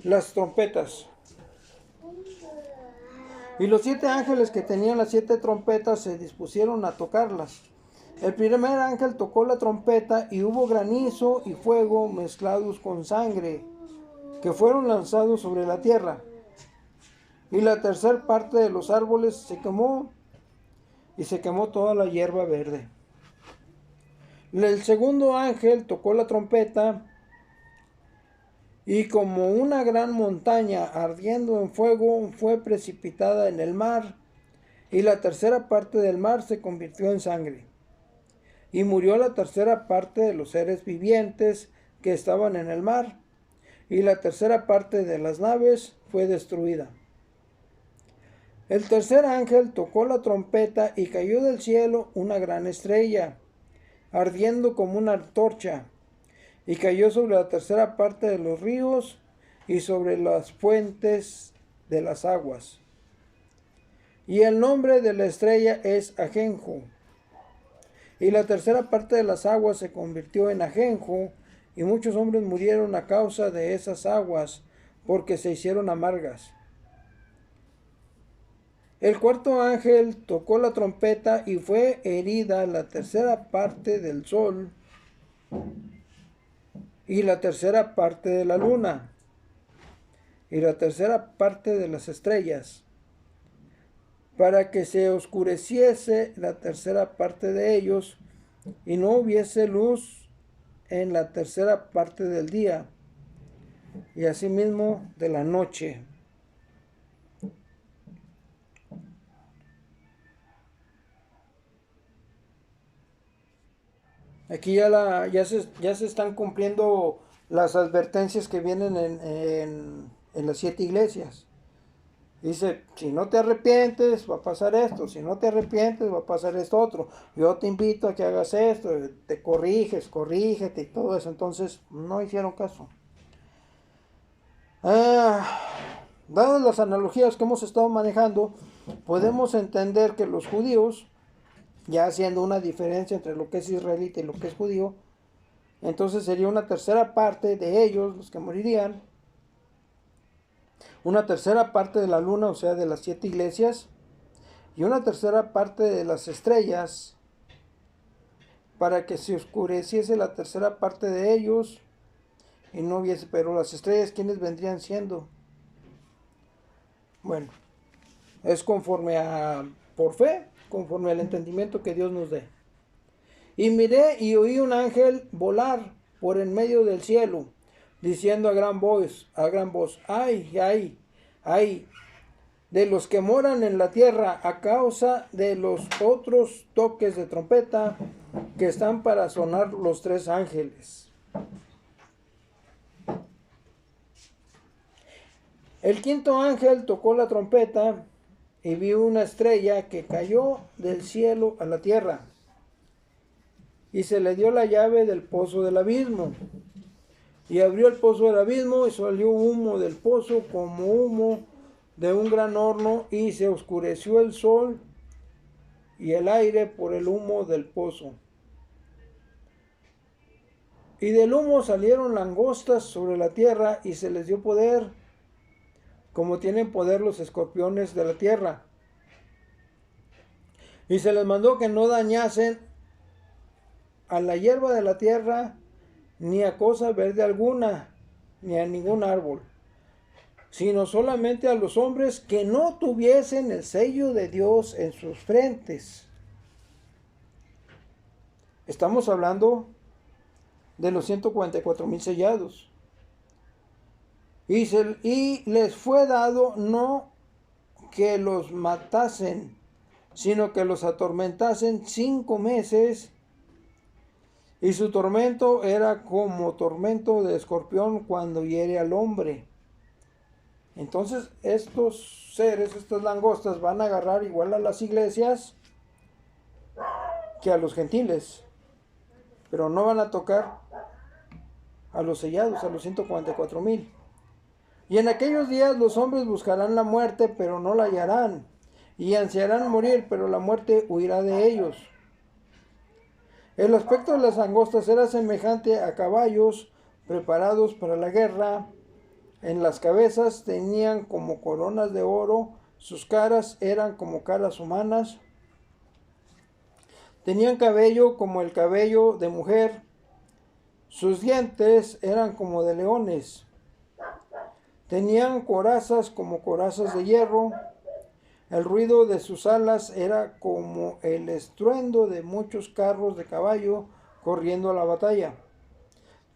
Las trompetas. Y los 7 ángeles que tenían las 7 trompetas se dispusieron a tocarlas. El primer ángel tocó la trompeta y hubo granizo y fuego mezclados con sangre, que fueron lanzados sobre la tierra. Y la tercera parte de los árboles se quemó, y se quemó toda la hierba verde. El segundo ángel tocó la trompeta, y como una gran montaña ardiendo en fuego fue precipitada en el mar, y la tercera parte del mar se convirtió en sangre. Y murió la tercera parte de los seres vivientes que estaban en el mar, y la tercera parte de las naves fue destruida. El tercer ángel tocó la trompeta y cayó del cielo una gran estrella, ardiendo como una antorcha, y cayó sobre la tercera parte de los ríos y sobre las fuentes de las aguas. Y el nombre de la estrella es Ajenjo. Y la tercera parte de las aguas se convirtió en ajenjo, y muchos hombres murieron a causa de esas aguas, porque se hicieron amargas. El cuarto ángel tocó la trompeta y fue herida la tercera parte del sol y la tercera parte de la luna y la tercera parte de las estrellas, para que se oscureciese la tercera parte de ellos y no hubiese luz en la tercera parte del día y asimismo de la noche. Aquí ya se están cumpliendo las advertencias que vienen en las 7 iglesias. Dice, si no te arrepientes va a pasar esto, si no te arrepientes va a pasar esto otro. Yo te invito a que hagas esto, te corrígete y todo eso. Entonces no hicieron caso. Dadas las analogías que hemos estado manejando, podemos entender que los judíos, ya haciendo una diferencia entre lo que es israelita y lo que es judío, entonces sería una tercera parte de ellos los que morirían, una tercera parte de la luna, o sea, de las 7 iglesias, y una tercera parte de las estrellas, para que se oscureciese la tercera parte de ellos y no hubiese. Pero las estrellas, ¿quiénes vendrían siendo? Bueno, es por fe, conforme al entendimiento que Dios nos dé. Y miré y oí un ángel volar por en medio del cielo, diciendo a gran voz, ay de los que moran en la tierra a causa de los otros toques de trompeta que están para sonar los 3 ángeles. El quinto ángel tocó la trompeta y vi una estrella que cayó del cielo a la tierra, y se le dio la llave del pozo del abismo. Y abrió el pozo del abismo y salió humo del pozo como humo de un gran horno, y se oscureció el sol y el aire por el humo del pozo. Y del humo salieron langostas sobre la tierra, y se les dio poder, como tienen poder los escorpiones de la tierra. Y se les mandó que no dañasen a la hierba de la tierra, ni a cosa verde alguna, ni a ningún árbol, sino solamente a los hombres que no tuviesen el sello de Dios en sus frentes. Estamos hablando de los 144,000 sellados. Y les fue dado no que los matasen, sino que los atormentasen 5 meses. Y su tormento era como tormento de escorpión cuando hiere al hombre. Entonces estos seres, estas langostas, van a agarrar igual a las iglesias que a los gentiles, pero no van a tocar a los sellados, a los 144,000. Y en aquellos días los hombres buscarán la muerte, pero no la hallarán, y ansiarán morir, pero la muerte huirá de ellos. El aspecto de las langostas era semejante a caballos preparados para la guerra. En las cabezas tenían como coronas de oro, sus caras eran como caras humanas. Tenían cabello como el cabello de mujer, sus dientes eran como de leones. Tenían corazas como corazas de hierro. El ruido de sus alas era como el estruendo de muchos carros de caballo corriendo a la batalla.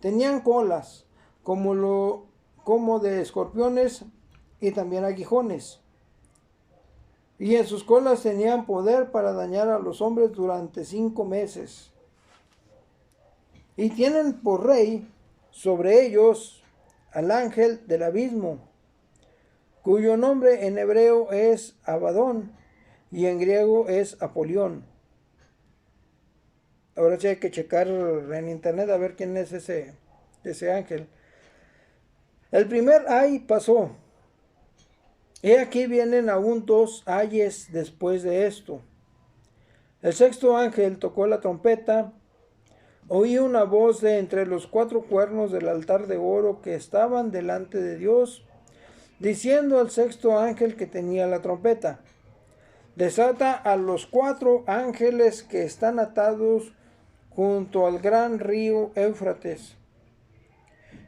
Tenían colas como de escorpiones y también aguijones. Y en sus colas tenían poder para dañar a los hombres durante 5 meses. Y tienen por rey sobre ellos al ángel del abismo, cuyo nombre en hebreo es Abadón y en griego es Apolión. Ahora sí hay que checar en internet a ver quién es ese ángel. El primer ay pasó. He aquí vienen aún 2 ayes después de esto. El sexto ángel tocó la trompeta. Oí una voz de entre los 4 cuernos del altar de oro que estaban delante de Dios, diciendo al sexto ángel que tenía la trompeta: desata a los 4 ángeles que están atados junto al gran río Éufrates.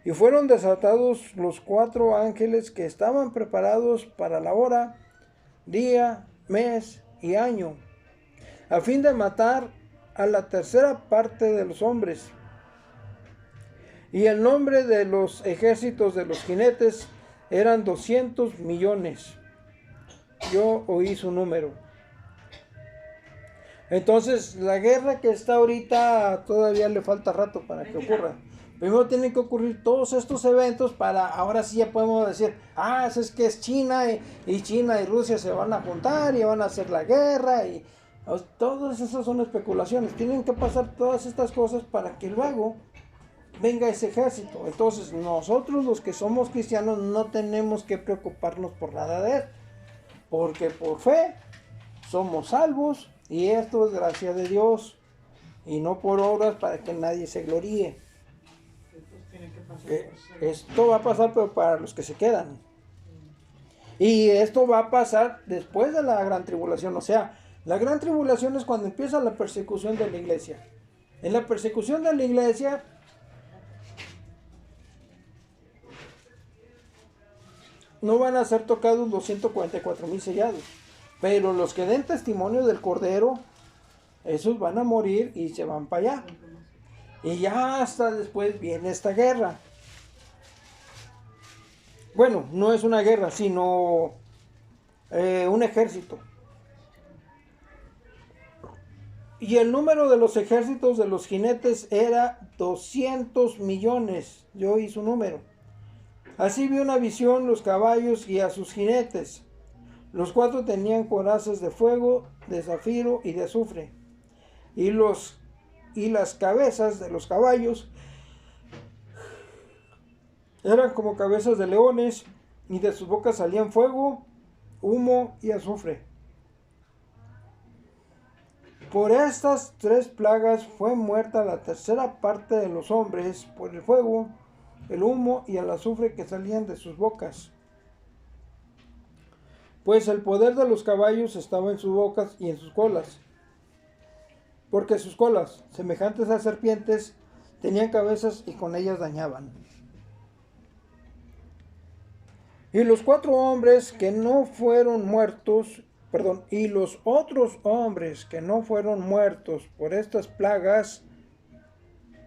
Y fueron desatados los 4 ángeles que estaban preparados para la hora, día, mes y año, a fin de matar a la tercera parte de los hombres. Y el nombre de los ejércitos de los jinetes eran 200 millones. Yo oí su número. Entonces, la guerra que está ahorita todavía le falta rato para que ocurra. Primero tienen que ocurrir todos estos eventos para ahora sí ya podemos decir, es que es China y China y Rusia se van a juntar y van a hacer la guerra y todas esas son especulaciones. Tienen que pasar todas estas cosas para que luego venga ese ejército. Entonces nosotros los que somos cristianos no tenemos que preocuparnos por nada de él, porque por fe somos salvos y esto es gracia de Dios y no por obras para que nadie se gloríe. Esto va a pasar, pero para los que se quedan. Y esto va a pasar después de la gran tribulación. O sea, la gran tribulación es cuando empieza la persecución de la iglesia. En la persecución de la iglesia no van a ser tocados los 144,000 sellados, pero los que den testimonio del Cordero, esos van a morir y se van para allá. Y ya hasta después viene esta guerra. Bueno, no es una guerra, sino un ejército. Y el número de los ejércitos de los jinetes era 200 millones. Yo oí su número. Así vi una visión los caballos y a sus jinetes. Los 4 tenían corazas de fuego, de zafiro y de azufre. Y las cabezas de los caballos eran como cabezas de leones, y de sus bocas salían fuego, humo y azufre. Por estas 3 plagas fue muerta la tercera parte de los hombres, por el fuego, el humo y el azufre que salían de sus bocas. Pues el poder de los caballos estaba en sus bocas y en sus colas. porque sus colas, semejantes a serpientes, tenían cabezas y con ellas dañaban. Y los cuatro hombres que no fueron muertos, y los otros hombres que no fueron muertos por estas plagas,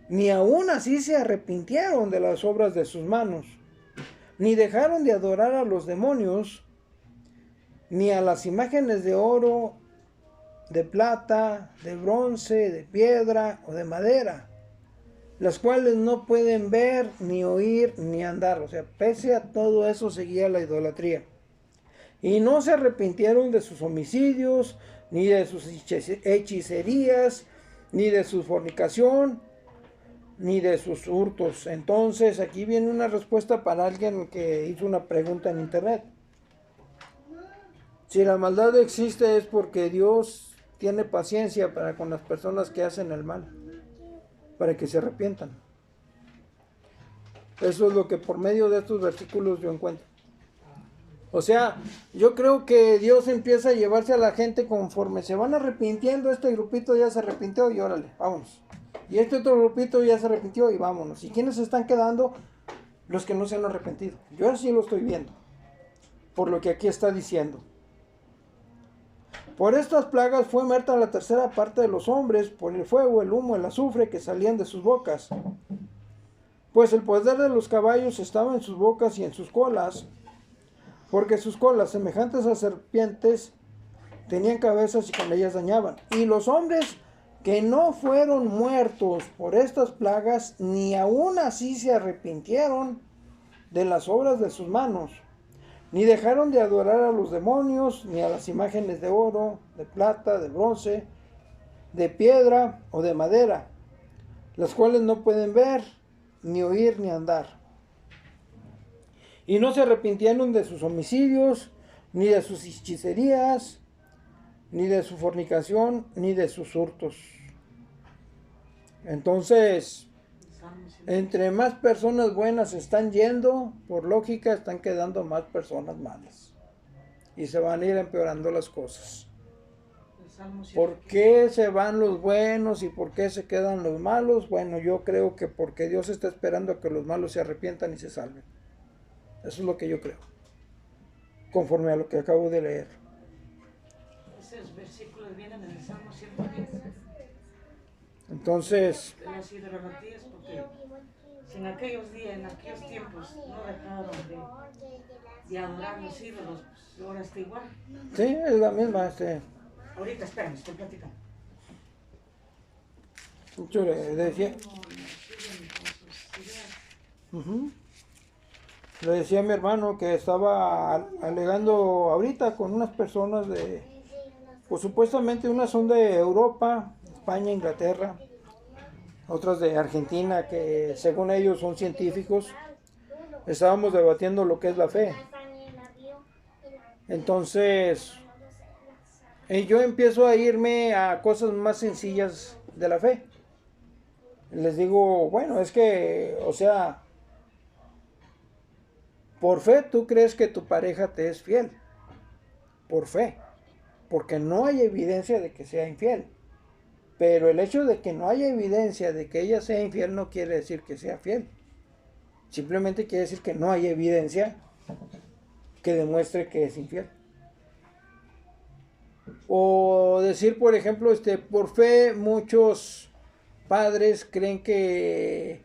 ni aun así se arrepintieron de las obras de sus manos, ni dejaron de adorar a los demonios, ni a las imágenes de oro, de plata, de bronce, de piedra o de madera, las cuales no pueden ver, ni oír, ni andar. O sea, pese a todo eso seguía la idolatría. Y no se arrepintieron de sus homicidios, ni de sus hechicerías, ni de su fornicación, ni de sus hurtos. Entonces, aquí viene una respuesta para alguien que hizo una pregunta en internet. Si la maldad existe es porque Dios tiene paciencia para con las personas que hacen el mal, para que se arrepientan. Eso es lo que por medio de estos versículos yo encuentro. O sea, yo creo que Dios empieza a llevarse a la gente conforme se van arrepintiendo. Este grupito ya se arrepintió y órale, vámonos. Y este otro grupito ya se arrepintió y vámonos. ¿Y quiénes se están quedando? Los que no se han arrepentido. Yo así lo estoy viendo, por lo que aquí está diciendo. Por estas plagas fue muerta la tercera parte de los hombres, por el fuego, el humo, el azufre que salían de sus bocas. Pues el poder de los caballos estaba en sus bocas y en sus colas, porque sus colas, semejantes a serpientes, tenían cabezas y con ellas dañaban. Y los hombres que no fueron muertos por estas plagas, ni aun así se arrepintieron de las obras de sus manos, ni dejaron de adorar a los demonios, ni a las imágenes de oro, de plata, de bronce, de piedra o de madera, las cuales no pueden ver, ni oír, ni andar. Y no se arrepintieron de sus homicidios, ni de sus hechicerías, ni de su fornicación, ni de sus hurtos. Entonces, entre más personas buenas están yendo, por lógica están quedando más personas malas. Y se van a ir empeorando las cosas. ¿Por qué se van los buenos y por qué se quedan los malos? Bueno, yo creo que porque Dios está esperando a que los malos se arrepientan y se salven. Eso es lo que yo creo, conforme a lo que acabo de leer. Esos versículos vienen en el Salmo 110. Entonces, Las idolatrías, porque si en aquellos días, en aquellos tiempos, no dejaron de adorar los ídolos, pues ahora está igual. Sí, es la misma. Ahorita, espérame, estoy platicando. Yo le decía, le decía a mi hermano que estaba alegando ahorita con unas personas de, pues supuestamente unas son de Europa, España, Inglaterra, otras de Argentina, que según ellos son científicos. Estábamos debatiendo lo que es la fe. Entonces, yo empiezo a irme a cosas más sencillas de la fe. Les digo, bueno, es que, o sea, por fe tú crees que tu pareja te es fiel. Por fe. Porque no hay evidencia de que sea infiel. Pero el hecho de que no haya evidencia de que ella sea infiel no quiere decir que sea fiel. Simplemente quiere decir que no hay evidencia que demuestre que es infiel. O decir, por ejemplo, por fe muchos padres creen que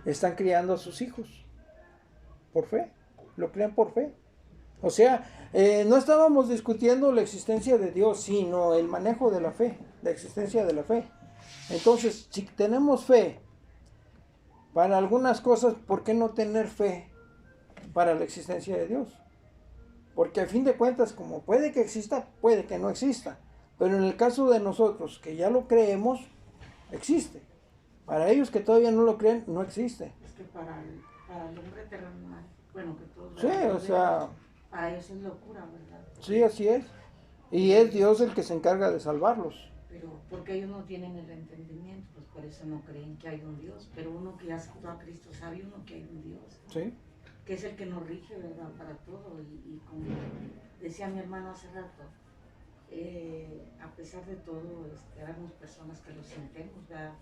están criando a sus hijos. Por fe. Lo creen por fe. O sea, no estábamos discutiendo la existencia de Dios, sino el manejo de la fe, la existencia de la fe. Entonces, si tenemos fe para algunas cosas, ¿por qué no tener fe para la existencia de Dios? Porque a fin de cuentas, como puede que exista, puede que no exista. Pero en el caso de nosotros, que ya lo creemos, existe. Para ellos que todavía no lo creen, no existe. Es que para el hombre terrenal, bueno, que todos... Sí, o sea... Para ellos es locura, ¿verdad? Sí, así es. Y es Dios el que se encarga de salvarlos. Pero porque ellos no tienen el entendimiento, pues por eso no creen que hay un Dios. Pero uno que ya aceptó a Cristo sabe uno que hay un Dios. Sí. Que es el que nos rige, ¿verdad? Para todo. Y como decía mi hermano hace rato, a pesar de todo, éramos personas que lo sentimos, ¿verdad?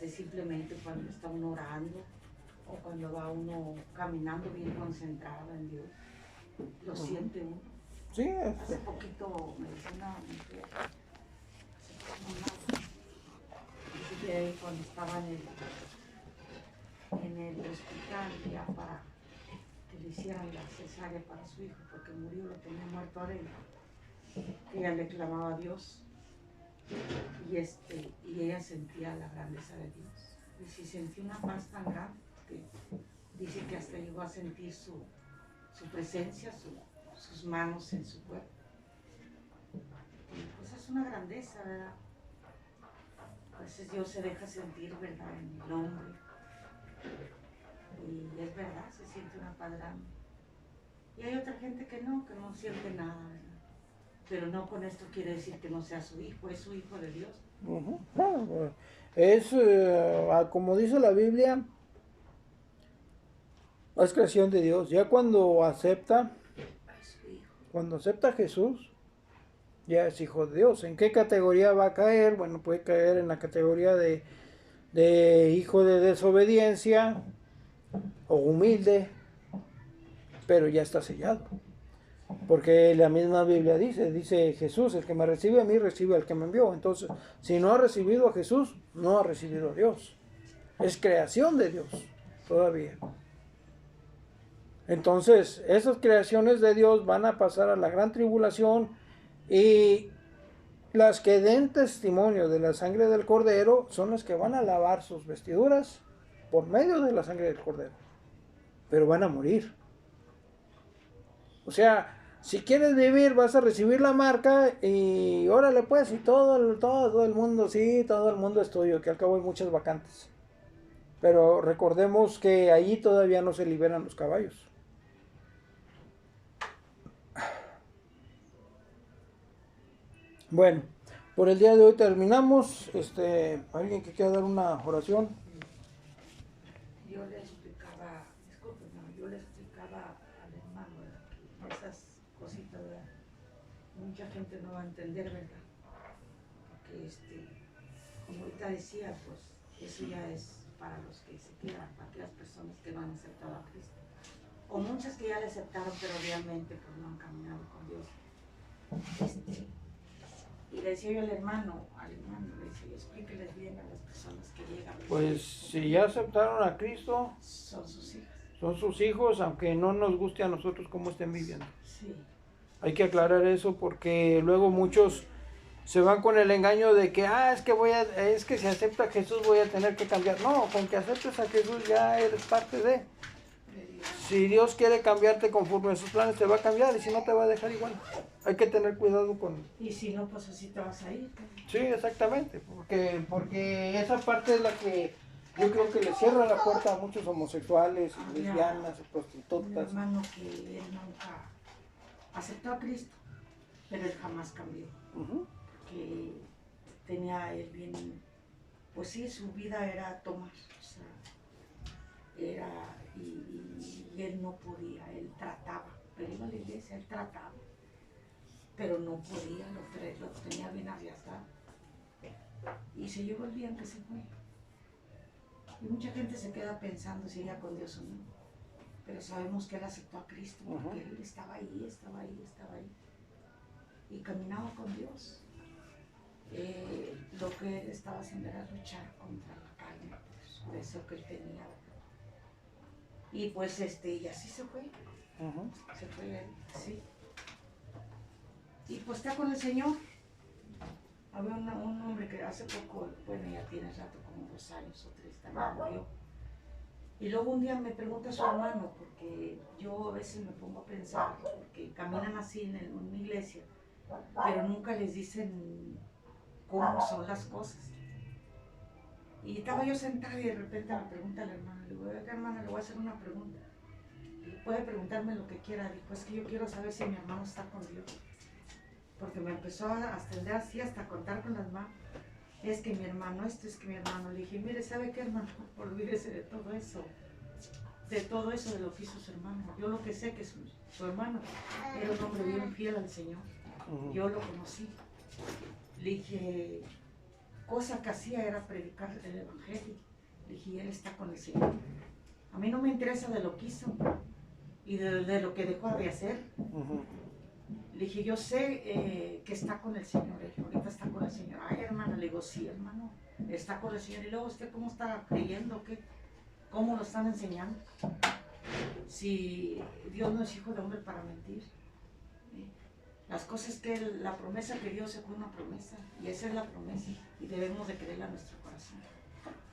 Simplemente cuando está uno orando o cuando va uno caminando bien concentrado en Dios, lo siente uno. Sí, Hace poquito me dice una mujer, dice que cuando estaba en el hospital ya para que le hicieran la cesárea para su hijo, porque murió, lo tenía muerto adentro, que ella le clamaba a Dios y ella sentía la grandeza de Dios. Y si sentía una paz tan grande, que dice que hasta llegó a sentir su presencia, sus manos en su cuerpo. Y pues es una grandeza, ¿verdad? A veces Dios se deja sentir, ¿verdad?, en el hombre. Y es verdad, se siente una paz grande. Y hay otra gente que no siente nada, ¿verdad? Pero no con esto quiere decir que no sea su hijo, es su hijo de Dios. Bueno, es, como dice la Biblia, es creación de Dios. Ya cuando acepta a Jesús, ya es hijo de Dios. ¿En qué categoría va a caer? Bueno, puede caer en la categoría de hijo de desobediencia o humilde, pero ya está sellado. Porque la misma Biblia dice Jesús, el que me recibe a mí, recibe al que me envió. Entonces, si no ha recibido a Jesús, no ha recibido a Dios. Es creación de Dios, todavía. Entonces, esas creaciones de Dios van a pasar a la gran tribulación y las que den testimonio de la sangre del Cordero son las que van a lavar sus vestiduras por medio de la sangre del Cordero. Pero van a morir. O sea, si quieres vivir, vas a recibir la marca y órale pues, y todo el mundo, sí, todo el mundo es tuyo, que al cabo hay muchas vacantes. Pero recordemos que allí todavía no se liberan los caballos. Bueno, por el día de hoy terminamos. ¿Alguien que quiera dar una oración? Yo le explicaba, discúlpeme, yo le explicaba al hermano, ¿verdad?, esas cositas, ¿verdad? Mucha gente no va a entender, ¿verdad? Porque como ahorita decía, pues eso ya es para los que se quedan, para aquellas personas que no han aceptado a Cristo. O muchas que ya le aceptaron, pero obviamente pues no han caminado con Dios. Y le decía yo al hermano, le decía yo, explíqueles bien a las personas que llegan. Pues si ya aceptaron a Cristo, son sus hijos. Son sus hijos, aunque no nos guste a nosotros cómo estén viviendo. Sí. Hay que aclarar eso porque luego muchos se van con el engaño de que es que si acepto a Jesús voy a tener que cambiar. No, con que aceptes a Jesús ya eres parte de. Si Dios quiere cambiarte conforme a sus planes, te va a cambiar, y si no, te va a dejar igual. Hay que tener cuidado con... Y si no, pues así te vas a ir. Sí, exactamente, porque esa parte es la que yo creo que le cierra la puerta a muchos homosexuales, lesbianas, prostitutas. Un hermano que él nunca aceptó a Cristo, pero él jamás cambió. Que tenía él bien, pues sí, su vida era tomar, o sea, era, y él no podía, él trataba, pero iba a la iglesia, él trataba, pero no podía, lo tenía bien arriesgado, y se llevó el día en que se fue. Y mucha gente se queda pensando si iría con Dios o no, pero sabemos que él aceptó a Cristo, porque él estaba ahí, y caminaba con Dios. Lo que él estaba haciendo era luchar contra la carne, pues, por eso que él tenía. Y pues y así se fue. Se fue él, sí. Y pues está con el Señor. Había un hombre que hace poco, bueno, ya tiene rato, como 2 años o 3, también murió. Y luego un día me pregunta su hermano, porque yo a veces me pongo a pensar, porque caminan así en una iglesia, pero nunca les dicen cómo son las cosas. Y estaba yo sentada y de repente me pregunta la hermana, le digo, hermana, le voy a hacer una pregunta. Puede preguntarme lo que quiera. Dijo, es que yo quiero saber si mi hermano está con Dios. Porque me empezó a extender así hasta contar con las manos. Es que mi hermano, es que mi hermano. Le dije, mire, ¿sabe qué, hermano? Olvídese de todo eso. De todo eso de lo que hizo su hermano. Yo lo que sé que su hermano era un hombre bien fiel al Señor. Yo lo conocí. Le dije, cosa que hacía era predicar el evangelio. Le dije, y él está con el Señor. A mí no me interesa de lo que hizo y de lo que dejó de hacer. Le dije, yo sé que está con el Señor. Le dije, ahorita está con el Señor. Ay, hermana, le digo, sí, hermano, está con el Señor. Y luego, ¿usted cómo está creyendo? ¿Cómo lo están enseñando? Si Dios no es hijo de hombre para mentir. Las cosas la promesa que Dios se fue una promesa. Y esa es la promesa. Y debemos de creerla a nuestro corazón.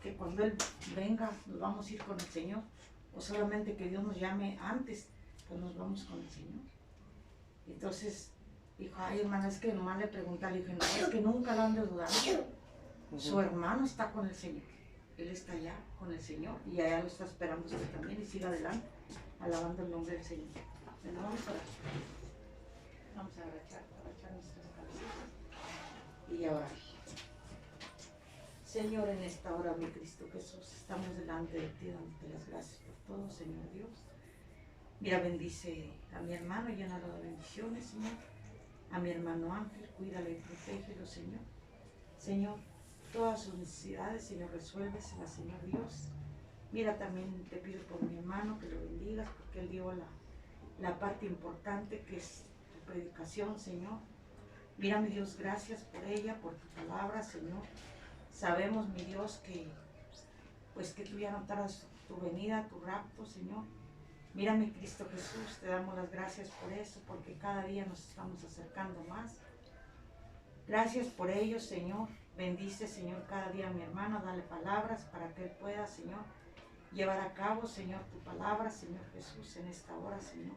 Que cuando Él venga, nos vamos a ir con el Señor. O solamente que Dios nos llame antes, pues nos vamos con el Señor. Entonces, dijo, ay hermana, es que nomás le pregunté, le dije, no, es que nunca lo han de dudar. Su hermano está con el Señor. Él está allá con el Señor y allá lo está esperando usted también y siga adelante, alabando el nombre del Señor. Bueno, vamos a orar. Vamos a agachar nuestras cabezas y a orar. Señor, en esta hora, mi Cristo Jesús, estamos delante de ti, dándote las gracias por todo, Señor Dios. Mira, bendice a mi hermano, llénalo de bendiciones, Señor. A mi hermano Ángel, cuídalo y protégelo, Señor. Señor, todas sus necesidades, Señor, resuélveselas, Señor Dios. Mira, también te pido por mi hermano que lo bendigas, porque él dio la parte importante que es tu predicación, Señor. Mira, mi Dios, gracias por ella, por tu palabra, Señor. Sabemos, mi Dios, que tú ya no tardas tu venida, tu rapto, Señor. Mira, mi Cristo Jesús, te damos las gracias por eso, porque cada día nos estamos acercando más. Gracias por ello, Señor. Bendice, Señor, cada día a mi hermano, dale palabras para que él pueda, Señor, llevar a cabo, Señor, tu palabra, Señor Jesús, en esta hora, Señor.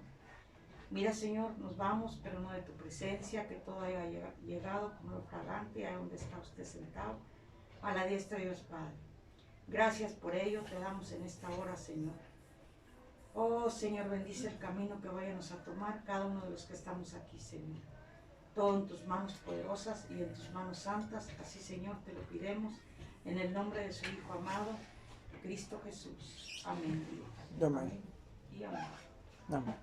Mira, Señor, nos vamos, pero no de tu presencia, que todo haya llegado como lo fragante, a donde está usted sentado, a la diestra de Dios Padre. Gracias por ello, te damos en esta hora, Señor. Oh, Señor, bendice el camino que vayamos a tomar cada uno de los que estamos aquí, Señor. Todo en tus manos poderosas y en tus manos santas. Así, Señor, te lo pidemos en el nombre de su Hijo amado, Cristo Jesús. Amén. Amén. Y amén. Amén.